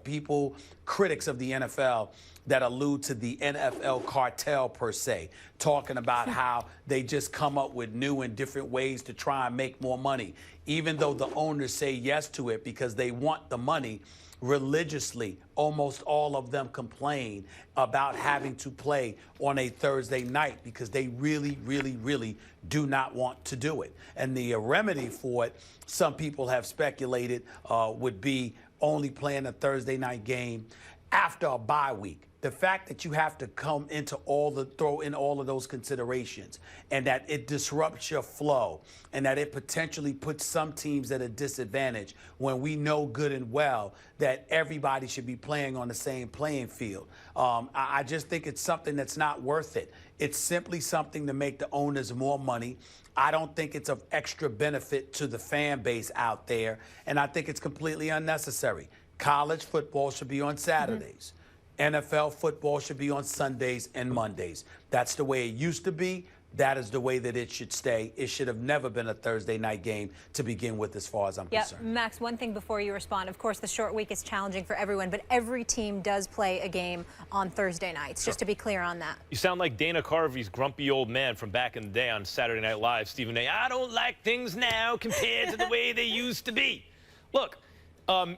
people, critics of the NFL, that allude to the NFL cartel per se, talking about how they just come up with new and different ways to try and make more money, even though the owners say yes to it because they want the money. Religiously, almost all of them complain about having to play on a Thursday night because they really, really, really do not want to do it. And the remedy for it, some people have speculated, would be only playing a Thursday night game after a bye week. The fact that you have to throw in all of those considerations, and that it disrupts your flow, and that it potentially puts some teams at a disadvantage when we know good and well that everybody should be playing on the same playing field. I just think it's something that's not worth it. It's simply something to make the owners more money. I don't think it's of extra benefit to the fan base out there, and I think it's completely unnecessary. College football should be on Saturdays. NFL football should be on Sundays and Mondays. That's the way it used to be. That is the way that it should stay. It should have never been a Thursday night game to begin with, as far as I'm concerned. Max, one thing before you respond. Of course, the short week is challenging for everyone, but every team does play a game on Thursday nights, just to be clear on that. You sound like Dana Carvey's grumpy old man from back in the day on Saturday Night Live, Stephen A. I don't like things now compared to the way they used to be. Look,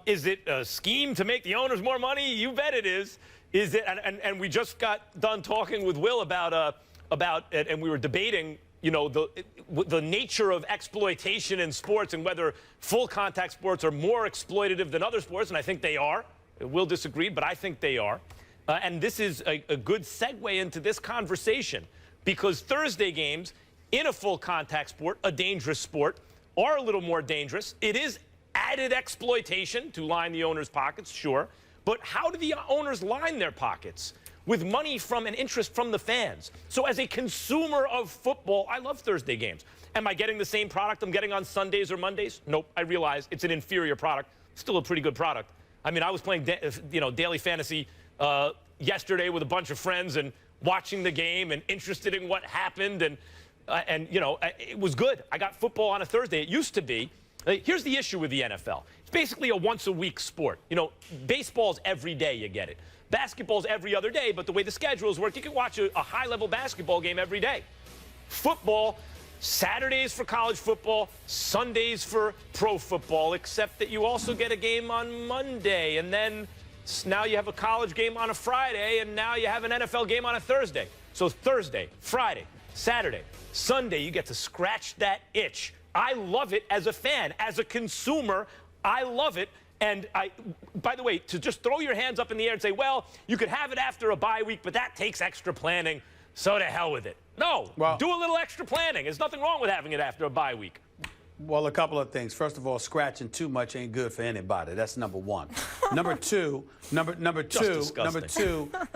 is it a scheme to make the owners more money? You bet it is. Is it? And we just got done talking with Will about it, and we were debating, the nature of exploitation in sports and whether full contact sports are more exploitative than other sports, and I think they are. We'll disagree, but I think they are. And this is a good segue into this conversation, because Thursday games in a full contact sport, a dangerous sport, are a little more dangerous. It is added exploitation to line the owners' pockets, sure. But how do the owners line their pockets? With money from and interest from the fans. So as a consumer of football, I love Thursday games. Am I getting the same product I'm getting on Sundays or Mondays? Nope. I realize it's an inferior product. Still a pretty good product. I mean, I was playing daily fantasy yesterday with a bunch of friends and watching the game and interested in what happened, and it was good. I got football on a Thursday. It used to be. Here's the issue with the NFL. It's basically a once-a-week sport. Baseball's every day you get it. Basketball's every other day, but the way the schedules work, you can watch a high-level basketball game every day. Football, Saturdays for college football, Sundays for pro football, except that you also get a game on Monday, and then now you have a college game on a Friday, and now you have an NFL game on a Thursday. So Thursday, Friday, Saturday, Sunday, you get to scratch that itch. I love it as a fan. As a consumer, I love it. And by the way, to just throw your hands up in the air and say, well, you could have it after a bye week, but that takes extra planning, so to hell with it. No, do a little extra planning. There's nothing wrong with having it after a bye week. Well, a couple of things. First of all, scratching too much ain't good for anybody. That's number one. Number two,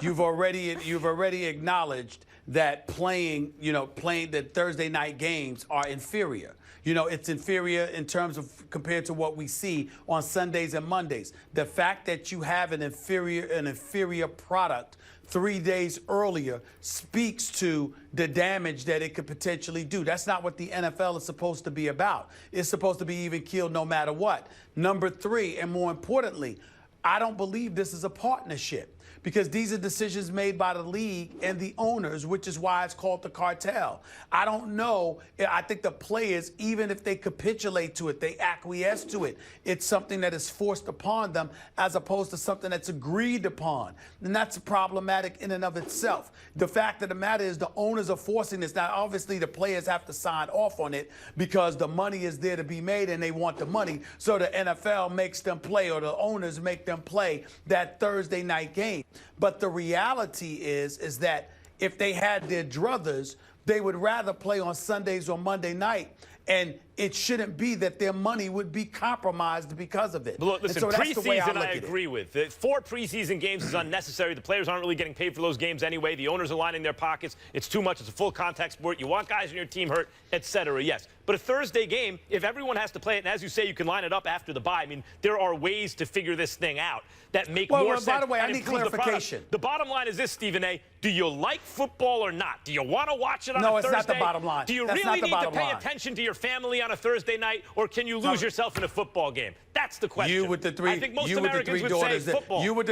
you've already acknowledged that playing the Thursday night games are inferior. It's inferior in terms of compared to what we see on Sundays and Mondays. The fact that you have an inferior product 3 days earlier speaks to the damage that it could potentially do. That's not what the NFL is supposed to be about. It's supposed to be even keeled no matter what. Number three, and more importantly, I don't believe this is a partnership, because these are decisions made by the league and the owners, which is why it's called the cartel. I don't know. I think the players, even if they capitulate to it, they acquiesce to it. It's something that is forced upon them as opposed to something that's agreed upon. And that's problematic in and of itself. The fact of the matter is the owners are forcing this. Now, obviously, the players have to sign off on it because the money is there to be made and they want the money. So the NFL makes them play, or the owners make them play that Thursday night game. But the reality is that if they had their druthers, they would rather play on Sundays or Monday night, and it shouldn't be that their money would be compromised because of it. Look, listen, so that's the way preseason I agree with. 4 preseason games is unnecessary. The players aren't really getting paid for those games anyway. The owners are lining their pockets. It's too much. It's a full contact sport. You want guys in your team hurt, etc. Yes. But a Thursday game, if everyone has to play it, and as you say, you can line it up after the bye. I mean, there are ways to figure this thing out that make more sense. By the way, I need clarification. The bottom line is this, Stephen A. Do you like football or not? Do you want to watch it on a Thursday? No, it's not the bottom line. Do you really need to pay attention to your family on a Thursday night, or can you lose yourself in a football game? That's the question. You with the three, I think most Americans would say football. You with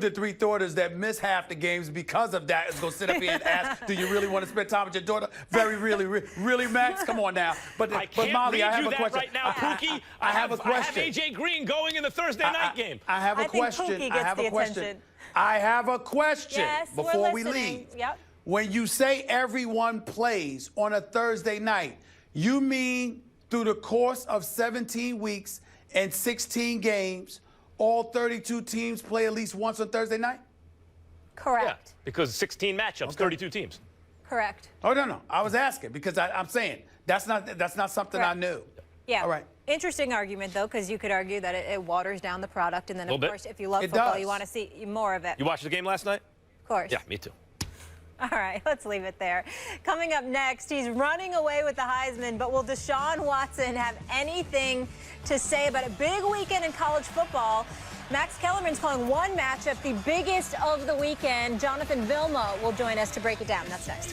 the three daughters that miss half the games because of that is going to sit up here and ask, do you really want to spend time with your daughter? Really, Max? Come on now. But Molly, I have a question. Right now, Pookie. I have a question. I have AJ Green going in the Thursday night game. I have a question. I have a question yes, before we leave. Yep. When you say everyone plays on a Thursday night, you mean through the course of 17 weeks and 16 games, all 32 teams play at least once on Thursday night? Correct. Yeah, because 16 matchups, 32 teams. Correct. Oh, no. I was asking because I'm saying that's not something I knew. Yeah. All right. Interesting argument, though, because you could argue that it waters down the product. And then, of course, if you love football, you want to see more of it. You watched the game last night? Of course. Yeah, me too. All right, let's leave it there. Coming up next, he's running away with the Heisman, but will Deshaun Watson have anything to say about a big weekend in college football? Max Kellerman's calling one matchup the biggest of the weekend. Jonathan Vilma will join us to break it down. That's next.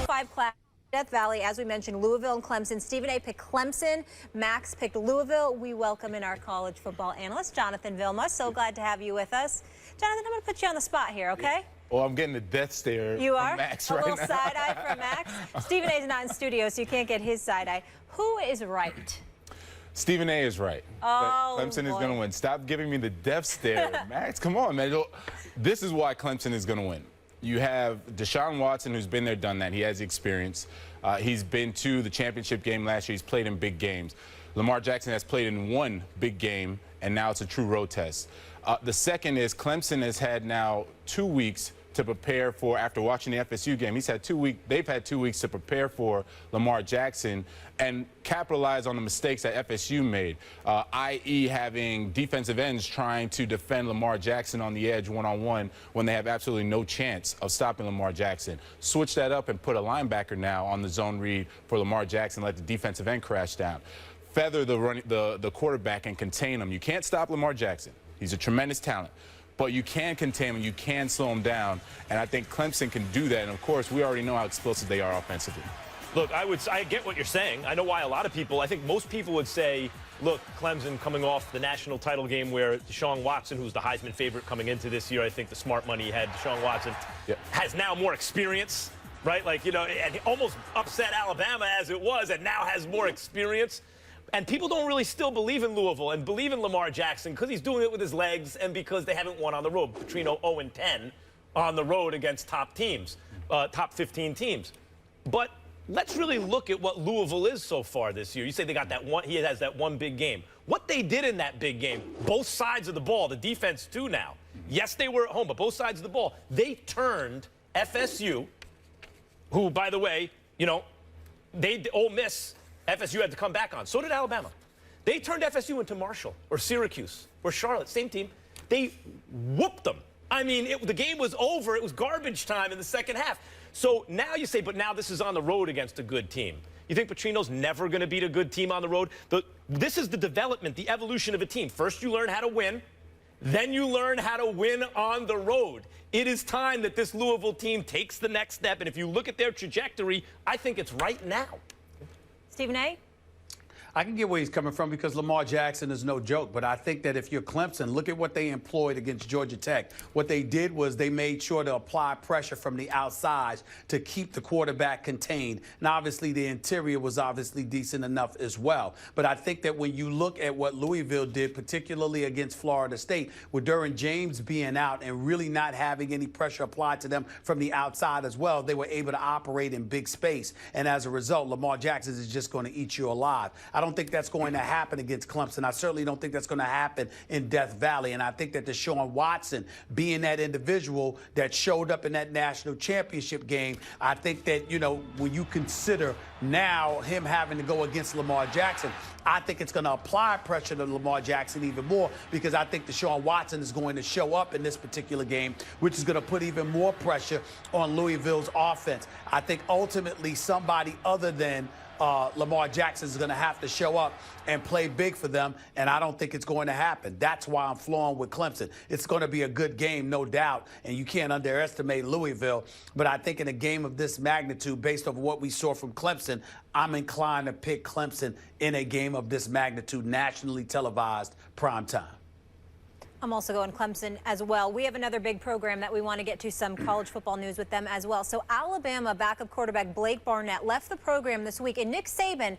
5 class. Death Valley, as we mentioned, Louisville and Clemson. Stephen A. picked Clemson. Max picked Louisville. We welcome in our college football analyst, Jonathan Vilma. So glad to have you with us. Jonathan, I'm going to put you on the spot here, okay? Well, I'm getting the death stare you are? from Max right now. A little side-eye from Max. Stephen A.'s not in studio, so you can't get his side-eye. Who is right? Stephen A. is right. Oh, Clemson is going to win. Stop giving me the death stare, Max. Come on, man. This is why Clemson is going to win. You have Deshaun Watson, who's been there, done that. He has the experience. He's been to the championship game last year. He's played in big games. Lamar Jackson has played in one big game, and now it's a true road test. The second is Clemson has had now 2 weeks to prepare for, after watching the FSU game, they've had 2 weeks to prepare for Lamar Jackson and capitalize on the mistakes that FSU made, i.e. having defensive ends trying to defend Lamar Jackson on the edge one-on-one when they have absolutely no chance of stopping Lamar Jackson. Switch that up and put a linebacker now on the zone read for Lamar Jackson, let the defensive end crash down. Feather the quarterback and contain him. You can't stop Lamar Jackson. He's a tremendous talent. But you can contain him, you can slow him down, and I think Clemson can do that. And of course, we already know how explosive they are offensively. Look, I get what you're saying. I know why a lot of people, I think most people would say, look, Clemson coming off the national title game where Deshaun Watson, who's the Heisman favorite coming into this year, I think the smart money had Deshaun Watson, has now more experience, right? Like, you know, and almost upset Alabama as it was, and now has more experience. And people don't really still believe in Louisville and believe in Lamar Jackson because he's doing it with his legs and because they haven't won on the road. Petrino 0-10 on the road against top teams, top 15 teams. But let's really look at what Louisville is so far this year. You say they got that one, he has that one big game. What they did in that big game, both sides of the ball, the defense too now. Yes, they were at home, but both sides of the ball, they turned FSU, who, by the way, you know, Ole Miss, FSU had to come back on. So did Alabama. They turned FSU into Marshall or Syracuse or Charlotte, same team. They whooped them. I mean, the game was over. It was garbage time in the second half. So now you say, but now this is on the road against a good team. You think Petrino's never going to beat a good team on the road? This is the development, the evolution of a team. First, you learn how to win. Then you learn how to win on the road. It is time that this Louisville team takes the next step. And if you look at their trajectory, I think it's right now. Stephen A.? I can get where he's coming from because Lamar Jackson is no joke. But I think that if you're Clemson, look at what they employed against Georgia Tech. What they did was they made sure to apply pressure from the outside to keep the quarterback contained. And obviously the interior was obviously decent enough as well. But I think that when you look at what Louisville did, particularly against Florida State, with Derwin James being out and really not having any pressure applied to them from the outside as well, they were able to operate in big space. And as a result, Lamar Jackson is just going to eat you alive. I don't think that's going to happen against Clemson. I certainly don't think that's going to happen in Death Valley. And I think that Deshaun Watson, being that individual that showed up in that national championship game, I think that, you know, when you consider now him having to go against Lamar Jackson, I think it's going to apply pressure to Lamar Jackson even more because I think Deshaun Watson is going to show up in this particular game, which is going to put even more pressure on Louisville's offense. I think ultimately somebody other than Lamar Jackson is going to have to show up and play big for them, and I don't think it's going to happen. That's why I'm flowing with Clemson. It's going to be a good game, no doubt, and you can't underestimate Louisville. But I think in a game of this magnitude, based on what we saw from Clemson, I'm inclined to pick Clemson in a game of this magnitude, nationally televised prime time. I'm also going Clemson as well. We have another big program that we want to get to, some college football news with them as well. So Alabama backup quarterback Blake Barnett left the program this week, and Nick Saban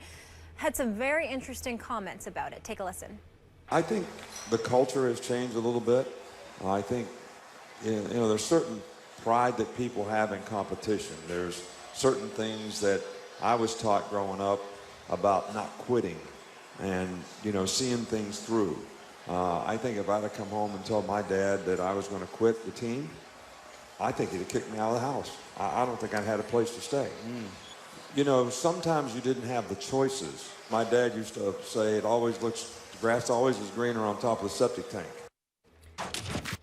had some very interesting comments about it. Take a listen. I think the culture has changed a little bit. I think, you know, there's certain pride that people have in competition. There's certain things that I was taught growing up about not quitting and, you know, seeing things through. I think if I'd have come home and told my dad that I was going to quit the team, I think he'd have kicked me out of the house. I don't think I'd had a place to stay. You know, sometimes you didn't have the choices. My dad used to say, the grass always is greener on top of the septic tank.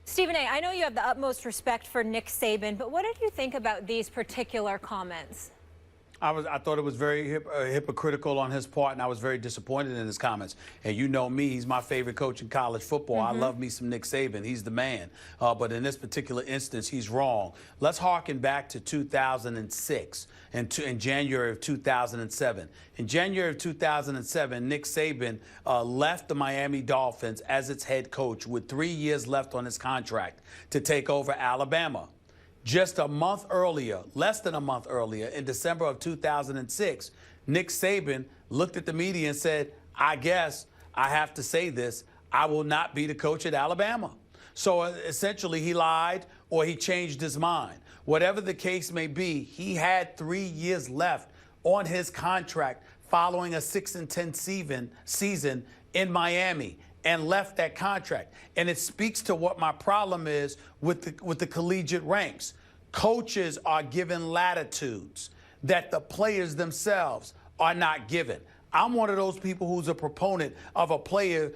Stephen A., I know you have the utmost respect for Nick Saban, but what did you think about these particular comments? I thought it was very hypocritical on his part, and I was very disappointed in his comments. And you know me, he's my favorite coach in college football. I love me some Nick Saban. He's the man. But in this particular instance, he's wrong. Let's harken back to 2006 and in January of 2007. In January of 2007, Nick Saban left the Miami Dolphins as its head coach with 3 years left on his contract to take over Alabama. Just a month earlier, less than a month earlier, in December of 2006, Nick Saban looked at the media and said, I guess I have to say this, I will not be the coach at Alabama. So essentially he lied or he changed his mind. Whatever the case may be, he had 3 years left on his contract following a 6-10 season in Miami and left that contract. And it speaks to what my problem is with the collegiate ranks. Coaches are given latitudes that the players themselves are not given. I'm one of those people who's a proponent of a player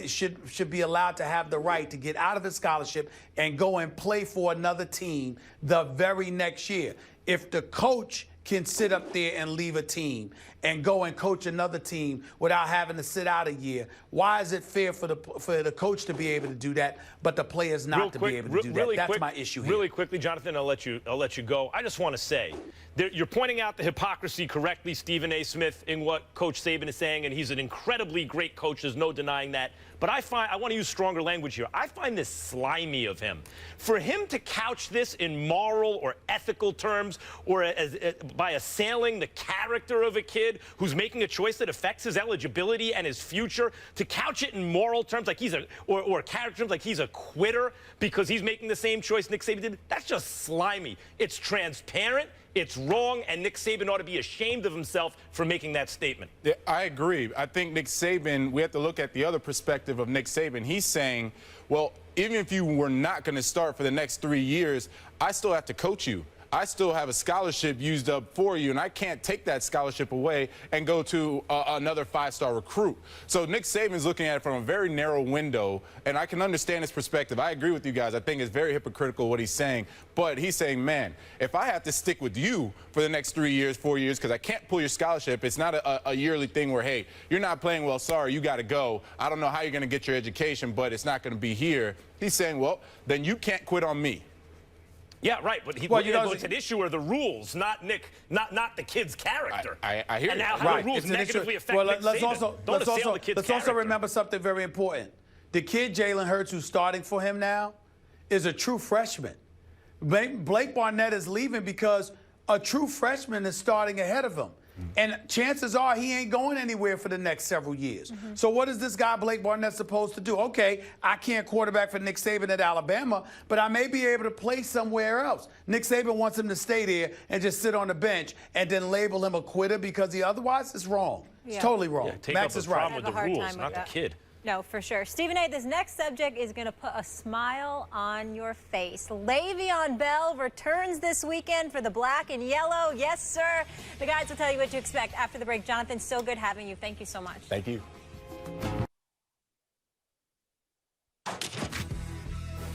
should be allowed to have the right to get out of his scholarship and go and play for another team the very next year. If the coach can sit up there and leave a team and go and coach another team without having to sit out a year, why is it fair for the coach to be able to do that, but the players not to be able to do that? That's my issue here. Really quickly, Jonathan, I'll let you go. I just want to say, you're pointing out the hypocrisy correctly, Stephen A. Smith, in what Coach Saban is saying, and he's an incredibly great coach. There's no denying that. But I want to use stronger language here. I find this slimy of him. For him to couch this in moral or ethical terms, or by assailing the character of a kid who's making a choice that affects his eligibility and his future, to couch it in moral terms like or character terms like he's a quitter because he's making the same choice Nick Saban did, that's just slimy. It's transparent. It's wrong, and Nick Saban ought to be ashamed of himself for making that statement. Yeah, I agree. I think Nick Saban, we have to look at the other perspective of Nick Saban. He's saying, well, even if you were not going to start for the next 3 years, I still have to coach you. I still have a scholarship used up for you, and I can't take that scholarship away and go to another 5-star recruit. So Nick Saban's looking at it from a very narrow window, and I can understand his perspective. I agree with you guys. I think it's very hypocritical what he's saying. But he's saying, man, if I have to stick with you for the next 3 years, 4 years, because I can't pull your scholarship, it's not a yearly thing where, hey, you're not playing well, sorry, you got to go. I don't know how you're going to get your education, but it's not going to be here. He's saying, well, then you can't quit on me. Yeah, right. But it's an issue are the rules, not Nick, not the kid's character. I hear and you. now how the rules negatively affect Nick Saban. Let's also remember something very important. The kid Jalen Hurts, who's starting for him now, is a true freshman. Blake Barnett is leaving because a true freshman is starting ahead of him. And chances are he ain't going anywhere for the next several years. So what is this guy Blake Barnett supposed to do? Okay, I can't quarterback for Nick Saban at Alabama, but I may be able to play somewhere else. Nick Saban wants him to stay there and just sit on the bench and then label him a quitter because otherwise it's wrong. Yeah. It's totally wrong. Yeah, Max is right. With the rules, not the kid. No, for sure. Stephen A., this next subject is going to put a smile on your face. Le'Veon Bell returns this weekend for the black and yellow. Yes, sir. The guys will tell you what to expect after the break. Jonathan, so good having you. Thank you so much. Thank you.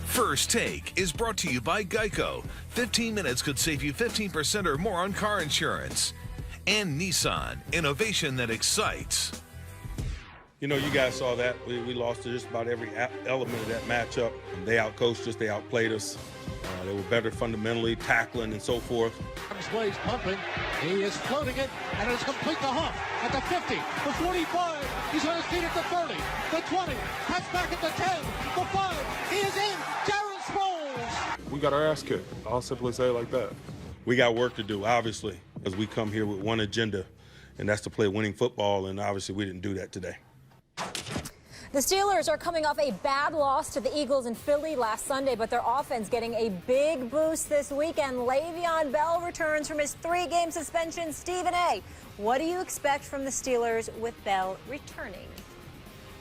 First Take is brought to you by Geico. 15 minutes could save you 15% or more on car insurance. And Nissan, innovation that excites. You know, you guys saw that. We lost to just about every element of that matchup. They outcoached us. They outplayed us. They were better fundamentally, tackling and so forth. Blaze pumping. He is floating it, and it's complete the hump at the 50, the 45. He's on his feet at the 30, the 20. Cuts back at the 10, the 5. He is in. Darren Sproles. We got our ass kicked. I'll simply say it like that. We got work to do, obviously, as we come here with one agenda, and that's to play winning football, and obviously we didn't do that today. The Steelers are coming off a bad loss to the Eagles in Philly last Sunday, but their offense getting a big boost this weekend. Le'Veon Bell returns from his 3-game suspension. Stephen A., what do you expect from the Steelers with Bell returning?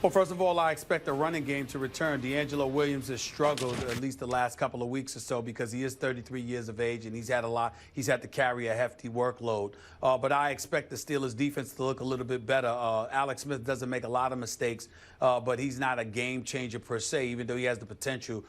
Well, first of all, I expect the running game to return. D'Angelo Williams has struggled at least the last couple of weeks or so because he is 33 years of age and he's had to carry a hefty workload. But I expect the Steelers defense to look a little bit better. Alex Smith doesn't make a lot of mistakes, but he's not a game changer per se, even though he has the potential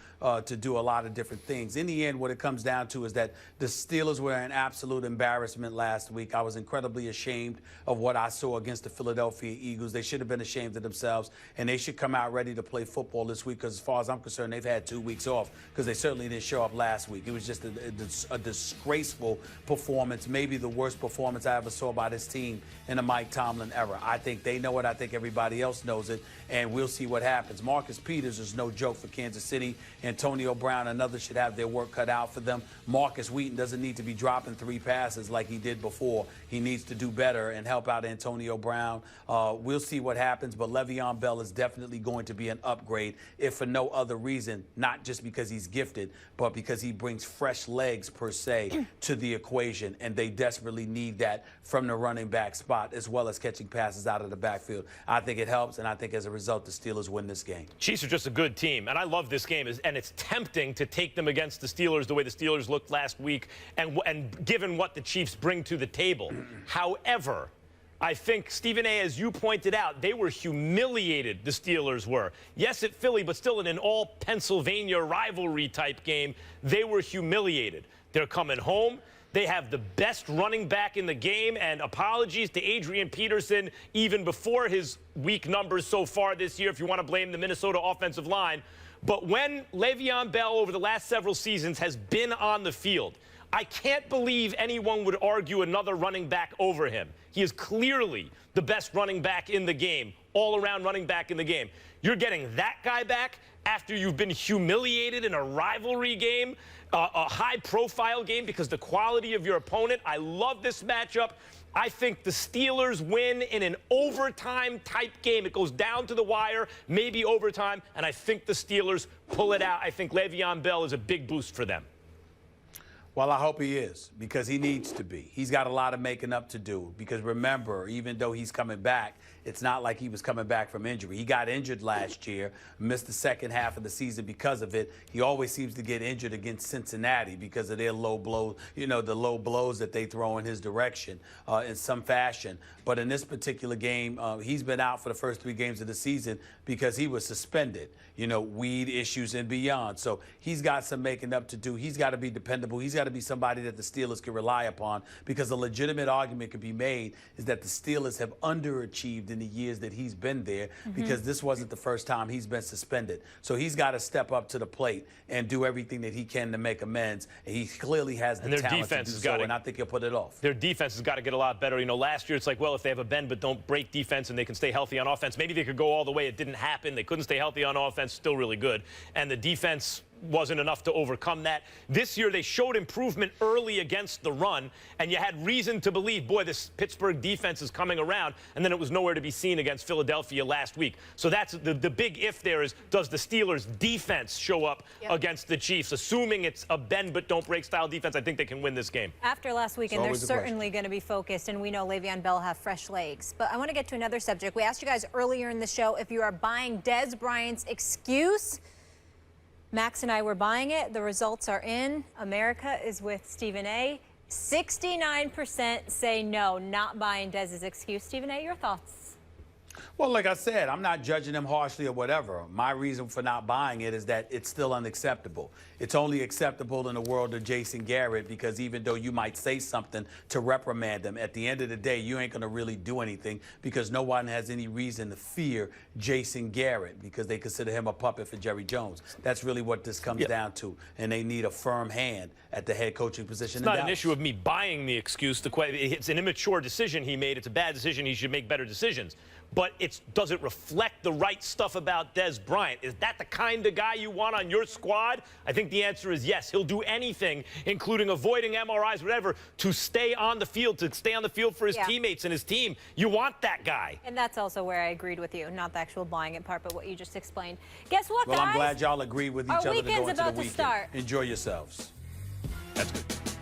to do a lot of different things. In the end, what it comes down to is that the Steelers were an absolute embarrassment last week. I was incredibly ashamed of what I saw against the Philadelphia Eagles. They should have been ashamed of themselves. And they should come out ready to play football this week because as far as I'm concerned, they've had 2 weeks off because they certainly didn't show up last week. It was just a disgraceful performance, maybe the worst performance I ever saw by this team in the Mike Tomlin era. I think they know it. I think everybody else knows it, and we'll see what happens. Marcus Peters is no joke for Kansas City. Antonio Brown and others should have their work cut out for them. Marcus Wheaton doesn't need to be dropping 3 passes like he did before. He needs to do better and help out Antonio Brown. We'll see what happens, but Le'Veon Bell Bell is definitely going to be an upgrade, if for no other reason, not just because he's gifted, but because he brings fresh legs, per se, to the equation, and they desperately need that from the running back spot, as well as catching passes out of the backfield. I think it helps, and I think as a result, the Steelers win this game. Chiefs are just a good team, and I love this game, and it's tempting to take them against the Steelers the way the Steelers looked last week, and given what the Chiefs bring to the table. However, I think, Stephen A., as you pointed out, they were humiliated, the Steelers were. Yes, at Philly, but still in an all-Pennsylvania rivalry-type game, they were humiliated. They're coming home. They have the best running back in the game, and apologies to Adrian Peterson, even before his weak numbers so far this year, if you want to blame the Minnesota offensive line. But when Le'Veon Bell over the last several seasons has been on the field, I can't believe anyone would argue another running back over him. He is clearly the best running back in the game, all-around running back in the game. You're getting that guy back after you've been humiliated in a rivalry game, a high-profile game because the quality of your opponent. I love this matchup. I think the Steelers win in an overtime-type game. It goes down to the wire, maybe overtime, and I think the Steelers pull it out. I think Le'Veon Bell is a big boost for them. Well, I hope he is, because he needs to be. He's got a lot of making up to do, because remember, even though he's coming back, it's not like he was coming back from injury. He got injured last year, missed the second half of the season because of it. He always seems to get injured against Cincinnati because of their low blows, you know, the low blows that they throw in his direction in some fashion. But in this particular game, he's been out for the first 3 games of the season because he was suspended, you know, weed issues and beyond. So he's got some making up to do. He's got to be dependable. He's got to be somebody that the Steelers can rely upon, because a legitimate argument could be made is that the Steelers have underachieved in the years that he's been there, because this wasn't the first time he's been suspended. So he's got to step up to the plate and do everything that he can to make amends. And he clearly has the talent to do so, and I think he'll put it off. Their defense has got to get a lot better. You know, last year it's like, well, if they have a bend but don't break defense and they can stay healthy on offense, maybe they could go all the way. It didn't happen. They couldn't stay healthy on offense. Still really good. And the defense wasn't enough to overcome that. This year they showed improvement early against the run, and you had reason to believe, boy, this Pittsburgh defense is coming around, and then it was nowhere to be seen against Philadelphia last week. So that's the big if there is, does the Steelers defense show up against the Chiefs? Assuming it's a bend but don't break style defense, I think they can win this game. After last weekend, they're certainly going to be focused, and we know Le'Veon Bell have fresh legs. But I want to get to another subject. We asked you guys earlier in the show if you are buying Dez Bryant's excuse. Max and I were buying it. The results are in. America is with Stephen A. 69% say no, not buying Dez's excuse. Stephen A., your thoughts? Well, like I said, I'm not judging them harshly or whatever. My reason for not buying it is that it's still unacceptable. It's only acceptable in the world of Jason Garrett, because even though you might say something to reprimand them, at the end of the day, you ain't going to really do anything, because no one has any reason to fear Jason Garrett, because they consider him a puppet for Jerry Jones. That's really what this comes down to, and they need a firm hand at the head coaching position. It's not an issue of me buying the excuse. It's an immature decision he made. It's a bad decision. He should make better decisions. But does it reflect the right stuff about Dez Bryant? Is that the kind of guy you want on your squad? I think the answer is yes. He'll do anything, including avoiding MRIs, whatever, to stay on the field, for his teammates and his team. You want that guy. And that's also where I agreed with you, not the actual buying it part, but what you just explained. Guess what, guys? Well, I'm glad y'all agree with each other to go into the weekend. Start. Enjoy yourselves. That's good.